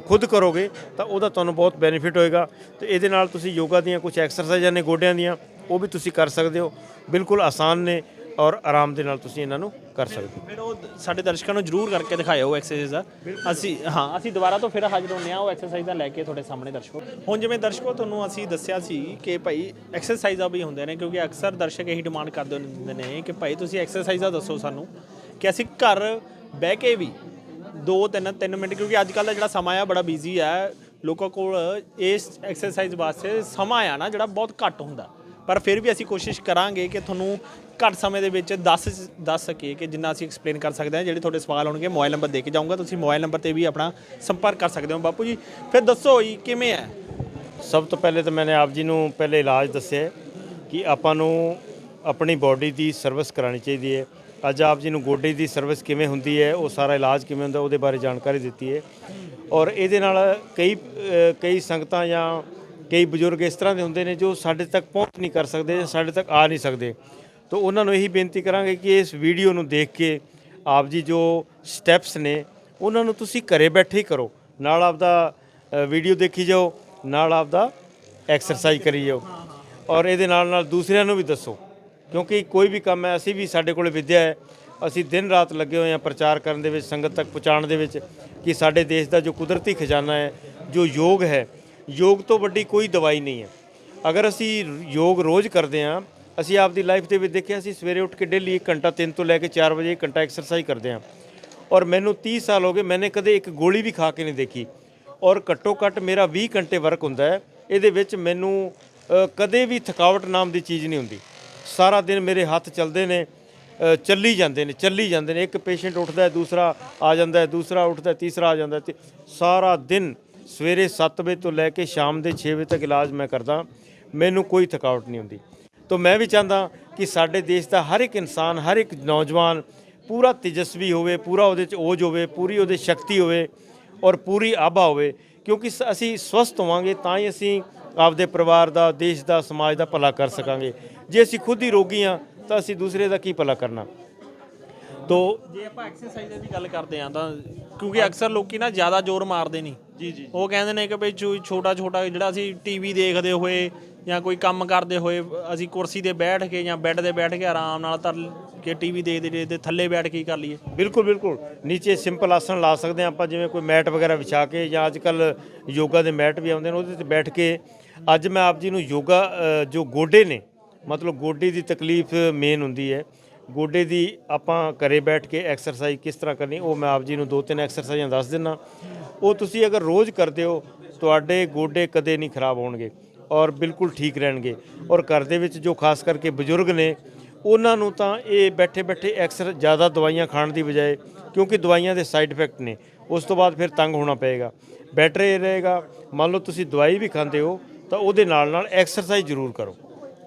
ਖੁਦ ਕਰੋਗੇ ਤਾਂ ਉਹਦਾ ਤੁਹਾਨੂੰ ਬਹੁਤ ਬੈਨੀਫਿਟ ਹੋਏਗਾ। ਤੇ ਇਹਦੇ ਨਾਲ ਤੁਸੀਂ ਯੋਗਾ ਦੀਆਂ ਕੁਝ ਐਕਸਰਸਾਈਜ਼ਾਂ ਨੇ ਗੋਡਿਆਂ ਦੀਆਂ, ਉਹ ਵੀ ਤੁਸੀਂ ਕਰ ਸਕਦੇ ਹੋ। ਬਿਲਕੁਲ ਆਸਾਨ ਨੇ ਔਰ ਆਰਾਮ ਦੇ ਨਾਲ ਤੁਸੀਂ ਇਹਨਾਂ ਨੂੰ ਕਰ ਸਕਦੇ ਹੋ। ਫਿਰ ਉਹ ਸਾਡੇ ਦਰਸ਼ਕਾਂ ਨੂੰ ਜ਼ਰੂਰ ਕਰਕੇ ਦਿਖਾਇਓ ਐਕਸਰਸਾਈਜ਼। ਅਸੀਂ ਦੁਬਾਰਾ ਤੋਂ ਫਿਰ ਹਾਜ਼ਰ ਹੁੰਦੇ ਹਾਂ ਉਹ ਐਕਸਰਸਾਈਜ਼ਾਂ ਲੈ ਕੇ ਤੁਹਾਡੇ ਸਾਹਮਣੇ ਦਰਸ਼ਕੋ। ਹੁਣ ਜਿਵੇਂ ਦਰਸ਼ਕੋ ਤੁਹਾਨੂੰ ਅਸੀਂ ਦੱਸਿਆ ਸੀ ਕਿ ਭਾਈ ਐਕਸਰਸਾਈਜ਼ਾਂ ਵੀ ਹੁੰਦੇ ਨੇ, ਕਿਉਂਕਿ ਅਕਸਰ ਦਰਸ਼ਕ ਇਹੀ ਡਿਮਾਂਡ ਕਰਦੇ ਹੁੰਦੇ ਨੇ ਕਿ ਭਾਈ ਤੁਸੀਂ ਐਕਸਰਸਾਈਜ਼ਾਂ ਦੱਸੋ ਸਾਨੂੰ, ਕਿ ਅਸੀਂ ਘਰ ਬਹਿ ਕੇ ਵੀ 2-3 ਮਿੰਟ, ਕਿਉਂਕਿ ਅੱਜ ਕੱਲ੍ਹ ਦਾ ਜਿਹੜਾ ਸਮਾਂ ਆ ਬੜਾ ਬਿਜ਼ੀ ਹੈ, ਲੋਕਾਂ ਕੋਲ ਇਸ ਐਕਸਰਸਾਈਜ਼ ਵਾਸਤੇ ਸਮਾਂ ਆ ਨਾ ਜਿਹੜਾ ਬਹੁਤ ਘੱਟ ਹੁੰਦਾ। ਪਰ ਫਿਰ ਵੀ ਅਸੀਂ ਕੋਸ਼ਿਸ਼ ਕਰਾਂਗੇ ਕਿ ਤੁਹਾਨੂੰ ਘੱਟ ਸਮੇਂ ਦੇ ਵਿੱਚ ਦੱਸ ਸਕੀਏ ਕਿ ਜਿੰਨਾ ਅਸੀਂ ਐਕਸਪਲੇਨ ਕਰ ਸਕਦੇ ਹਾਂ। ਜਿਹੜੇ ਤੁਹਾਡੇ ਸਵਾਲ ਹੋਣਗੇ ਮੋਬਾਈਲ ਨੰਬਰ ਦੇ ਕੇ ਜਾਊਂਗਾ, ਤੁਸੀਂ ਮੋਬਾਈਲ ਨੰਬਰ ਤੇ ਵੀ ਆਪਣਾ ਸੰਪਰਕ ਕਰ ਸਕਦੇ ਹੋ। ਬਾਪੂ ਜੀ ਫਿਰ ਦੱਸੋ ਜੀ ਕਿਵੇਂ ਹੈ? ਸਭ ਤੋਂ ਪਹਿਲੇ ਤਾਂ ਮੈंने ਆਪ ਜੀ ਨੂੰ ਪਹਿਲੇ ਇਲਾਜ ਦੱਸਿਆ ਕਿ ਆਪਾਂ ਨੂੰ ਆਪਣੀ ਬਾਡੀ ਦੀ ਸਰਵਿਸ ਕਰਾਉਣੀ ਚਾਹੀਦੀ ਹੈ। ਅੱਜ ਆਪ ਜੀ ਨੂੰ ਗੋਡੇ ਦੀ ਸਰਵਿਸ ਕਿਵੇਂ ਹੁੰਦੀ ਹੈ, ਉਹ ਸਾਰਾ ਇਲਾਜ ਕਿਵੇਂ ਹੁੰਦਾ, ਉਹਦੇ ਬਾਰੇ ਜਾਣਕਾਰੀ ਦਿੱਤੀ ਹੈ। ਔਰ ਇਹਦੇ ਨਾਲ ਕਈ ਸੰਗਤਾਂ ਜਾਂ ਕਈ ਬਜ਼ੁਰਗ ਇਸ ਤਰ੍ਹਾਂ ਦੇ ਹੁੰਦੇ ਨੇ ਜੋ ਸਾਡੇ ਤੱਕ ਪਹੁੰਚ ਨਹੀਂ ਕਰ ਸਕਦੇ, ਸਾਡੇ ਤੱਕ ਆ ਨਹੀਂ ਸਕਦੇ। ਤਾਂ ਉਹਨਾਂ ਨੂੰ ਇਹੀ ਬੇਨਤੀ ਕਰਾਂਗੇ ਕਿ ਇਸ ਵੀਡੀਓ ਨੂੰ ਦੇਖ ਕੇ ਆਪ ਜੀ ਜੋ ਸਟੈਪਸ ਨੇ ਉਹਨਾਂ ਨੂੰ ਤੁਸੀਂ ਘਰੇ ਬੈਠੇ ਹੀ ਕਰੋ। ਨਾਲ ਆਪਦਾ ਵੀਡੀਓ ਦੇਖੀ ਜਾਓ, ਨਾਲ ਆਪਦਾ ਐਕਸਰਸਾਈਜ਼ ਕਰੀ ਜਾਓ, ਔਰ ਇਹਦੇ ਨਾਲ ਨਾਲ ਦੂਸਰਿਆਂ ਨੂੰ ਵੀ ਦੱਸੋ। ਕਿਉਂਕਿ ਕੋਈ ਵੀ ਕੰਮ ਹੈ, ਅਸੀਂ ਵੀ ਸਾਡੇ ਕੋਲ ਵਿੱਦਿਆ ਹੈ, ਅਸੀਂ ਦਿਨ ਰਾਤ ਲੱਗੇ ਹੋਏ ਹਾਂ ਪ੍ਰਚਾਰ ਕਰਨ ਦੇ ਵਿੱਚ, ਸੰਗਤ ਤੱਕ ਪਹੁੰਚਾਉਣ ਦੇ ਵਿੱਚ ਕਿ ਸਾਡੇ ਦੇਸ਼ ਦਾ ਜੋ ਕੁਦਰਤੀ ਖਜ਼ਾਨਾ ਹੈ, ਜੋ ਯੋਗ ਹੈ, ਯੋਗ ਤੋਂ ਵੱਡੀ ਕੋਈ ਦਵਾਈ ਨਹੀਂ ਹੈ। ਅਗਰ ਅਸੀਂ ਯੋਗ ਰੋਜ਼ ਕਰਦੇ ਹਾਂ, ਅਸੀਂ ਆਪਦੀ ਲਾਈਫ ਦੇ ਵਿੱਚ ਦੇਖਿਆ, ਅਸੀਂ ਸਵੇਰੇ ਉੱਠ ਕੇ ਡੇਲੀ 1 ਘੰਟਾ 3 ਤੋਂ ਲੈ ਕੇ 4 ਵਜੇ 1 ਘੰਟਾ ਐਕਸਰਸਾਈਜ਼ ਕਰਦੇ ਹਾਂ। ਔਰ ਮੈਨੂੰ 30 ਸਾਲ ਹੋ ਗਏ, ਮੈंने ਕਦੇ ਇੱਕ ਗੋਲੀ ਵੀ ਖਾ ਕੇ ਨਹੀਂ ਦੇਖੀ। ਔਰ ਘੱਟੋ ਘੱਟ ਮੇਰਾ 20 ਘੰਟੇ ਵਰਕ ਹੁੰਦਾ ਹੈ। ਇਹਦੇ ਵਿੱਚ ਮੈਨੂੰ ਕਦੇ ਵੀ ਥਕਾਵਟ ਨਾਮ ਦੀ ਚੀਜ਼ ਨਹੀਂ ਹੁੰਦੀ। ਸਾਰਾ ਦਿਨ ਮੇਰੇ ਹੱਥ ਚੱਲਦੇ ਨੇ, ਚੱਲੀ ਜਾਂਦੇ ਨੇ। ਇੱਕ ਪੇਸ਼ੈਂਟ ਉੱਠਦਾ ਹੈ, ਦੂਸਰਾ ਆ ਜਾਂਦਾ ਹੈ, ਦੂਸਰਾ ਉੱਠਦਾ, ਤੀਸਰਾ ਆ ਜਾਂਦਾ, ਤੇ ਸਾਰਾ ਦਿਨ ਸਵੇਰੇ 7 ਵਜੇ ਤੋਂ ਲੈ ਕੇ ਸ਼ਾਮ ਦੇ 6 ਵਜੇ ਤੱਕ ਇਲਾਜ ਮੈਂ ਕਰਦਾ। ਮੈਨੂੰ ਕੋਈ ਥਕਾਵਟ ਨਹੀਂ ਹੁੰਦੀ। ਤਾਂ ਮੈਂ ਵੀ ਚਾਹੁੰਦਾ ਕਿ ਸਾਡੇ ਦੇਸ਼ ਦਾ ਹਰ ਇੱਕ ਇਨਸਾਨ, ਹਰ ਇੱਕ ਨੌਜਵਾਨ ਪੂਰਾ ਤੇਜਸਵੀ ਹੋਵੇ, ਪੂਰਾ ਉਹਦੇ 'ਚ ਓਜ ਹੋਵੇ, ਪੂਰੀ ਉਹਦੇ ਸ਼ਕਤੀ ਹੋਵੇ ਔਰ ਪੂਰੀ ਆਭਾ ਹੋਵੇ। ਕਿਉਂਕਿ ਅਸੀਂ ਸਵਸਥ ਹੋਵਾਂਗੇ ਤਾਂ ਹੀ ਅਸੀਂ ਆਪਦੇ ਪਰਿਵਾਰ ਦਾ, ਦੇਸ਼ ਦਾ, ਸਮਾਜ ਦਾ ਭਲਾ ਕਰ ਸਕਾਂਗੇ। ਜੇ ਅਸੀਂ ਖੁਦ ਹੀ ਰੋਗੀ ਹਾਂ ਤਾਂ ਅਸੀਂ ਦੂਸਰੇ ਦਾ ਕੀ ਭਲਾ ਕਰਨਾ। ਤੋ ਜੇ ਆਪਾਂ ਐਕਸਰਸਾਈਜ਼ ਦੀ ਗੱਲ ਕਰਦੇ ਹਾਂ ਤਾਂ ਕਿਉਂਕਿ ਅਕਸਰ ਲੋਕੀ ਨਾ ਜ਼ਿਆਦਾ ਜ਼ੋਰ ਮਾਰਦੇ ਨਹੀਂ ਜੀ, ਉਹ ਕਹਿੰਦੇ ਨੇ ਕਿ ਭਈ ਛੋਟਾ ਜਿਹੜਾ ਅਸੀਂ ਟੀਵੀ ਦੇਖਦੇ ਹੋਏ ਜਾਂ ਕੋਈ ਕੰਮ ਕਰਦੇ ਹੋਏ ਅਸੀਂ ਕੁਰਸੀ ਤੇ ਬੈਠ ਕੇ ਜਾਂ ਬੈੱਡ ਤੇ ਬੈਠ ਕੇ ਆਰਾਮ ਨਾਲ ਧਰ ਕੇ ਟੀਵੀ ਦੇਖਦੇ ਤੇ ਥੱਲੇ ਬੈਠ ਕੇ ਕਰ ਲਈਏ। ਬਿਲਕੁਲ ਨੀਚੇ ਸਿੰਪਲ ਆਸਣ ਲਾ ਸਕਦੇ ਹਾਂ ਆਪਾਂ, ਜਿਵੇਂ ਕੋਈ ਮੈਟ ਵਗੈਰਾ ਵਿਛਾ ਕੇ, ਜਾਂ ਅੱਜ ਕੱਲ ਯੋਗਾ ਦੇ ਮੈਟ ਵੀ ਆਉਂਦੇ ਨੇ, ਉਹਦੇ ਤੇ ਬੈਠ ਕੇ। ਅੱਜ ਮੈਂ ਆਪ ਜੀ ਨੂੰ ਯੋਗਾ ਜੋ ਗੋਡੇ ਨੇ, ਮਤਲਬ ਗੋਡੇ ਦੀ ਤਕਲੀਫ ਮੇਨ ਹੁੰਦੀ ਹੈ, ਗੋਡੇ ਦੀ ਆਪਾਂ ਘਰੇ ਬੈਠ ਕੇ ਐਕਸਰਸਾਈਜ਼ ਕਿਸ ਤਰ੍ਹਾਂ ਕਰਨੀ, ਉਹ ਮੈਂ ਆਪ ਜੀ ਨੂੰ 2-3 ਐਕਸਰਸਾਈਜ਼ਾਂ ਦੱਸ ਦਿੰਦਾ। ਉਹ ਤੁਸੀਂ ਅਗਰ ਰੋਜ਼ ਕਰਦੇ ਹੋ, ਤੁਹਾਡੇ ਗੋਡੇ ਕਦੇ ਨਹੀਂ ਖਰਾਬ ਹੋਣਗੇ ਔਰ ਬਿਲਕੁਲ ਠੀਕ ਰਹਿਣਗੇ। ਔਰ ਘਰ ਦੇ ਵਿੱਚ ਜੋ ਖਾਸ ਕਰਕੇ ਬਜ਼ੁਰਗ ਨੇ, ਉਹਨਾਂ ਨੂੰ ਤਾਂ ਇਹ ਬੈਠੇ ਜ਼ਿਆਦਾ ਦਵਾਈਆਂ ਖਾਣ ਦੀ ਬਜਾਏ, ਕਿਉਂਕਿ ਦਵਾਈਆਂ ਦੇ ਸਾਈਡ ਇਫੈਕਟ ਨੇ, ਉਸ ਤੋਂ ਬਾਅਦ ਫਿਰ ਤੰਗ ਹੋਣਾ ਪਏਗਾ। ਬੈਟਰ ਇਹ ਰਹੇਗਾ, ਮੰਨ ਲਓ ਤੁਸੀਂ ਦਵਾਈ ਵੀ ਖਾਂਦੇ ਹੋ ਤਾਂ ਉਹਦੇ ਨਾਲ ਐਕਸਰਸਾਈਜ਼ ਜ਼ਰੂਰ ਕਰੋ।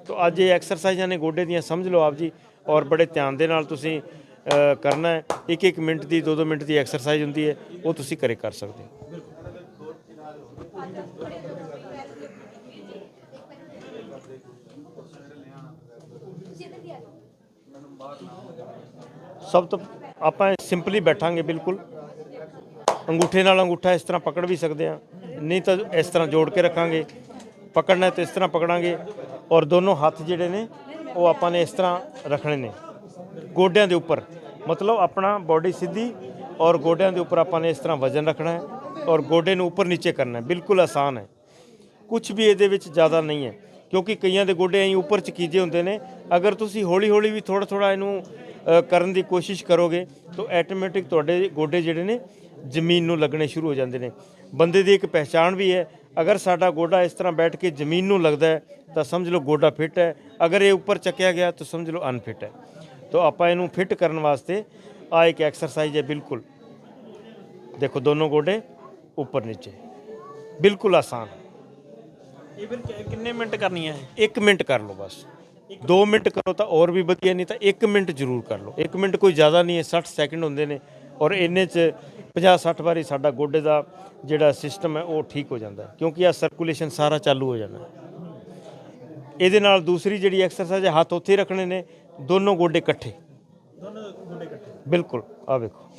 ਤਾਂ ਅੱਜ ਇਹ ਐਕਸਰਸਾਈਜ਼ਾਂ ਨੇ ਗੋਡੇ ਦੀਆਂ, ਸਮਝ ਲਓ ਆਪ ਜੀ, ਔਰ ਬੜੇ ਧਿਆਨ ਦੇ ਨਾਲ ਤੁਸੀਂ ਕਰਨਾ ਹੈ। 1-1 ਮਿੰਟ ਦੀ, 2-2 ਮਿੰਟ ਦੀ ਐਕਸਰਸਾਈਜ਼ ਹੁੰਦੀ ਹੈ, ਉਹ ਤੁਸੀਂ ਘਰੇ ਕਰ ਸਕਦੇ ਹੋ। ਸਭ ਤੋਂ ਆਪਾਂ ਸਿੰਪਲੀ ਬੈਠਾਂਗੇ, ਬਿਲਕੁਲ ਅੰਗੂਠੇ ਨਾਲ ਅੰਗੂਠਾ ਇਸ ਤਰ੍ਹਾਂ ਪਕੜ ਵੀ ਸਕਦੇ ਹਾਂ, ਨਹੀਂ ਤਾਂ ਇਸ ਤਰ੍ਹਾਂ ਜੋੜ ਕੇ ਰੱਖਾਂਗੇ। ਪਕੜਨਾ ਤਾਂ ਇਸ ਤਰ੍ਹਾਂ ਪਕੜਾਂਗੇ ਔਰ ਦੋਨੋਂ ਹੱਥ ਜਿਹੜੇ ਨੇ ਉਹ ਆਪਾਂ ਨੇ ਇਸ ਤਰ੍ਹਾਂ ਰੱਖਣੇ ਨੇ ਗੋਡਿਆਂ ਦੇ ਉੱਪਰ, ਮਤਲਬ ਆਪਣਾ ਬੋਡੀ ਸਿੱਧੀ ਔਰ ਗੋਡਿਆਂ ਦੇ ਉੱਪਰ ਆਪਾਂ ਨੇ ਇਸ ਤਰ੍ਹਾਂ ਵਜ਼ਨ ਰੱਖਣਾ ਹੈ ਔਰ ਗੋਡੇ ਨੂੰ ਉੱਪਰ ਨੀਚੇ ਕਰਨਾ ਹੈ। ਬਿਲਕੁਲ ਆਸਾਨ ਹੈ, ਕੁਝ ਵੀ ਇਹਦੇ ਵਿੱਚ ਜ਼ਿਆਦਾ ਨਹੀਂ ਹੈ, ਕਿਉਂਕਿ ਕਈਆਂ ਦੇ ਗੋਡੇ ਐਂ ਉੱਪਰ ਚਕੀਜੇ ਹੁੰਦੇ ਨੇ। ਅਗਰ ਤੁਸੀਂ ਹੌਲੀ ਹੌਲੀ ਵੀ ਥੋੜ੍ਹਾ ਥੋੜ੍ਹਾ ਇਹਨੂੰ ਕਰਨ ਦੀ ਕੋਸ਼ਿਸ਼ ਕਰੋਗੇ ਤਾਂ ਆਟੋਮੈਟਿਕ ਤੁਹਾਡੇ ਗੋਡੇ ਜਿਹੜੇ ਨੇ ਜ਼ਮੀਨ ਨੂੰ ਲੱਗਣੇ ਸ਼ੁਰੂ ਹੋ ਜਾਂਦੇ ਨੇ। ਬੰਦੇ ਦੀ ਇੱਕ ਪਹਿਚਾਣ ਵੀ ਹੈ, ਅਗਰ ਸਾਡਾ ਗੋਡਾ ਇਸ ਤਰ੍ਹਾਂ ਬੈਠ ਕੇ ਜ਼ਮੀਨ ਨੂੰ ਲੱਗਦਾ ਹੈ ਤਾਂ ਸਮਝ ਲਓ ਗੋਡਾ ਫਿੱਟ ਹੈ, ਅਗਰ ਇਹ ਉੱਪਰ ਚੱਕਿਆ ਗਿਆ ਤਾਂ ਸਮਝ ਲਓ ਅਨਫਿਟ ਹੈ। ਤਾਂ ਆਪਾਂ ਇਹਨੂੰ ਫਿੱਟ ਕਰਨ ਵਾਸਤੇ ਆ ਇੱਕ ਐਕਸਰਸਾਈਜ਼ ਹੈ। ਬਿਲਕੁਲ ਦੇਖੋ, ਦੋਨੋਂ ਗੋਡੇ ਉੱਪਰ ਨੀਚੇ, ਬਿਲकुल ਆਸਾਨ। ਇਹ ਫਿਰ ਕਿੰਨੇ ਮਿੰਟ ਕਰਨੀ ਹੈ? 1 ਮਿੰਟ ਕਰ ਲਓ ਬਸ। 2 ਮਿੰਟ ਕਰੋ ਤਾਂ ਹੋਰ ਵੀ ਵਧੀਆ, ਨਹੀਂ ਤਾਂ 1 ਮਿੰਟ ਜ਼ਰੂਰ ਕਰ ਲਓ। 1 ਮਿੰਟ ਕੋਈ ਜ਼ਿਆਦਾ ਨਹੀਂ ਹੈ, 60 ਸੈਕਿੰਡ ਹੁੰਦੇ ਨੇ ਔਰ ਇੰਨੇ 'ਚ 50-60 ਵਾਰੀ ਸਾਡਾ ਗੋਡੇ ਦਾ ਜਿਹੜਾ ਸਿਸਟਮ ਹੈ ਉਹ ਠੀਕ ਹੋ ਜਾਂਦਾ ਹੈ, ਕਿਉਂਕਿ ਆ ਸਰਕੂਲੇਸ਼ਨ ਸਾਰਾ ਚਾਲੂ ਹੋ ਜਾਣਾ। ਇਹਦੇ ਨਾਲ ਦੂਸਰੀ ਜਿਹੜੀ ਐਕਸਰਸਾਈਜ਼ ਹੈ, ਹੱਥ ਉੱਥੇ ਰੱਖਣੇ ਨੇ, ਦੋਨੋਂ ਗੋਡੇ ਇਕੱਠੇ, ਬਿਲਕੁਲ। ਆ ਵੇਖੋ,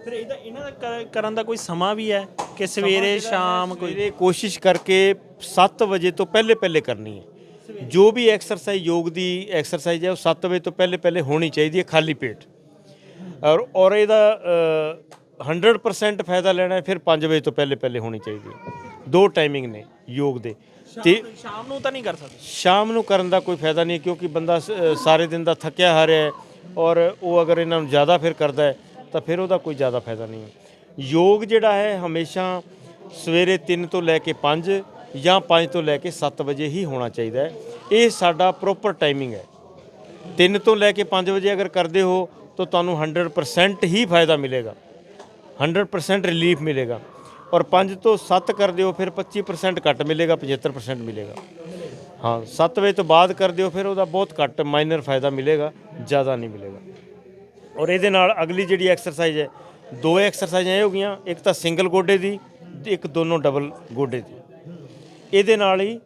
ਫਿਰ ਇਹਨਾਂ ਦਾ ਕਰਨ ਦਾ ਕੋਈ ਸਮਾਂ ਵੀ ਹੈ ਕਿ ਸਵੇਰੇ ਸ਼ਾਮ ਕੋਈ? ਕੋਸ਼ਿਸ਼ ਕਰਕੇ 7 ਵਜੇ ਤੋਂ ਪਹਿਲੇ ਪਹਿਲੇ ਕਰਨੀ ਹੈ। ਜੋ ਵੀ ਐਕਸਰਸਾਈਜ਼ ਯੋਗ ਦੀ ਐਕਸਰਸਾਈਜ਼ ਹੈ ਉਹ 7 ਵਜੇ ਤੋਂ ਪਹਿਲੇ ਪਹਿਲੇ ਹੋਣੀ ਚਾਹੀਦੀ ਹੈ, ਖਾਲੀ ਪੇਟ। ਔਰ ਇਹਦਾ 100% ਫਾਇਦਾ ਲੈਣਾ ਹੈ ਫਿਰ 5 ਵਜੇ ਤੋਂ ਪਹਿਲੇ ਪਹਿਲੇ ਹੋਣੀ ਚਾਹੀਦੀ ਹੈ। 2 ਟਾਈਮਿੰਗ ਨੇ ਯੋਗ ਦੇ। ਤੇ ਸ਼ਾਮ ਨੂੰ ਤਾਂ ਨਹੀਂ ਕਰ ਸਕਦੇ? ਸ਼ਾਮ ਨੂੰ ਕਰਨ ਦਾ ਕੋਈ ਫਾਇਦਾ ਨਹੀਂ, ਕਿਉਂਕਿ ਬੰਦਾ ਸਾਰੇ ਦਿਨ ਦਾ ਥੱਕਿਆ ਹਾਰਿਆ ਹੈ ਔਰ ਉਹ ਅਗਰ ਇਹਨਾਂ ਨੂੰ ਜ਼ਿਆਦਾ ਫਿਰ ਕਰਦਾ ਹੈ ਤਾਂ ਫਿਰ ਉਹਦਾ ਕੋਈ ਜ਼ਿਆਦਾ ਫਾਇਦਾ ਨਹੀਂ ਹੈ। ਯੋਗ ਜਿਹੜਾ ਹੈ ਹਮੇਸ਼ਾ ਸਵੇਰੇ 3 ਤੋਂ ਲੈ ਕੇ 5 ਜਾਂ 5 ਤੋਂ ਲੈ ਕੇ 7 ਵਜੇ ਹੀ ਹੋਣਾ ਚਾਹੀਦਾ ਹੈ। ਇਹ ਸਾਡਾ ਪ੍ਰੋਪਰ ਟਾਈਮਿੰਗ ਹੈ। 3 ਤੋਂ ਲੈ ਕੇ 5 ਵਜੇ ਅਗਰ ਕਰਦੇ ਹੋ ਤਾਂ ਤੁਹਾਨੂੰ 100% ਹੀ ਫਾਇਦਾ ਮਿਲੇਗਾ, 100% ਰਿਲੀਫ ਮਿਲੇਗਾ। ਔਰ 5 ਤੋਂ 7 ਕਰਦੇ ਹੋ ਫਿਰ 25% ਘੱਟ ਮਿਲੇਗਾ, 75% ਮਿਲੇਗਾ। ਹਾਂ, 7 ਵਜੇ ਤੋਂ ਬਾਅਦ ਕਰਦੇ ਹੋ ਫਿਰ ਉਹਦਾ ਬਹੁਤ ਘੱਟ ਮਾਈਨਰ ਫਾਇਦਾ ਮਿਲੇਗਾ, ਜ਼ਿਆਦਾ ਨਹੀਂ ਮਿਲੇਗਾ। ਔਰ ਇਹਦੇ ਨਾਲ ਅਗਲੀ ਜਿਹੜੀ ਐਕਸਰਸਾਈਜ਼ ਹੈ, 2 ਐਕਸਰਸਾਈਜ਼ਾਂ ਇਹ ਹੋ ਗਈਆਂ, ਇੱਕ ਤਾਂ ਸਿੰਗਲ ਗੋਡੇ ਦੀ, ਇੱਕ ਦੋਨੋਂ ਡਬਲ ਗੋਡੇ ਦੀ। ਇਹਦੇ ਨਾਲ ਹੀ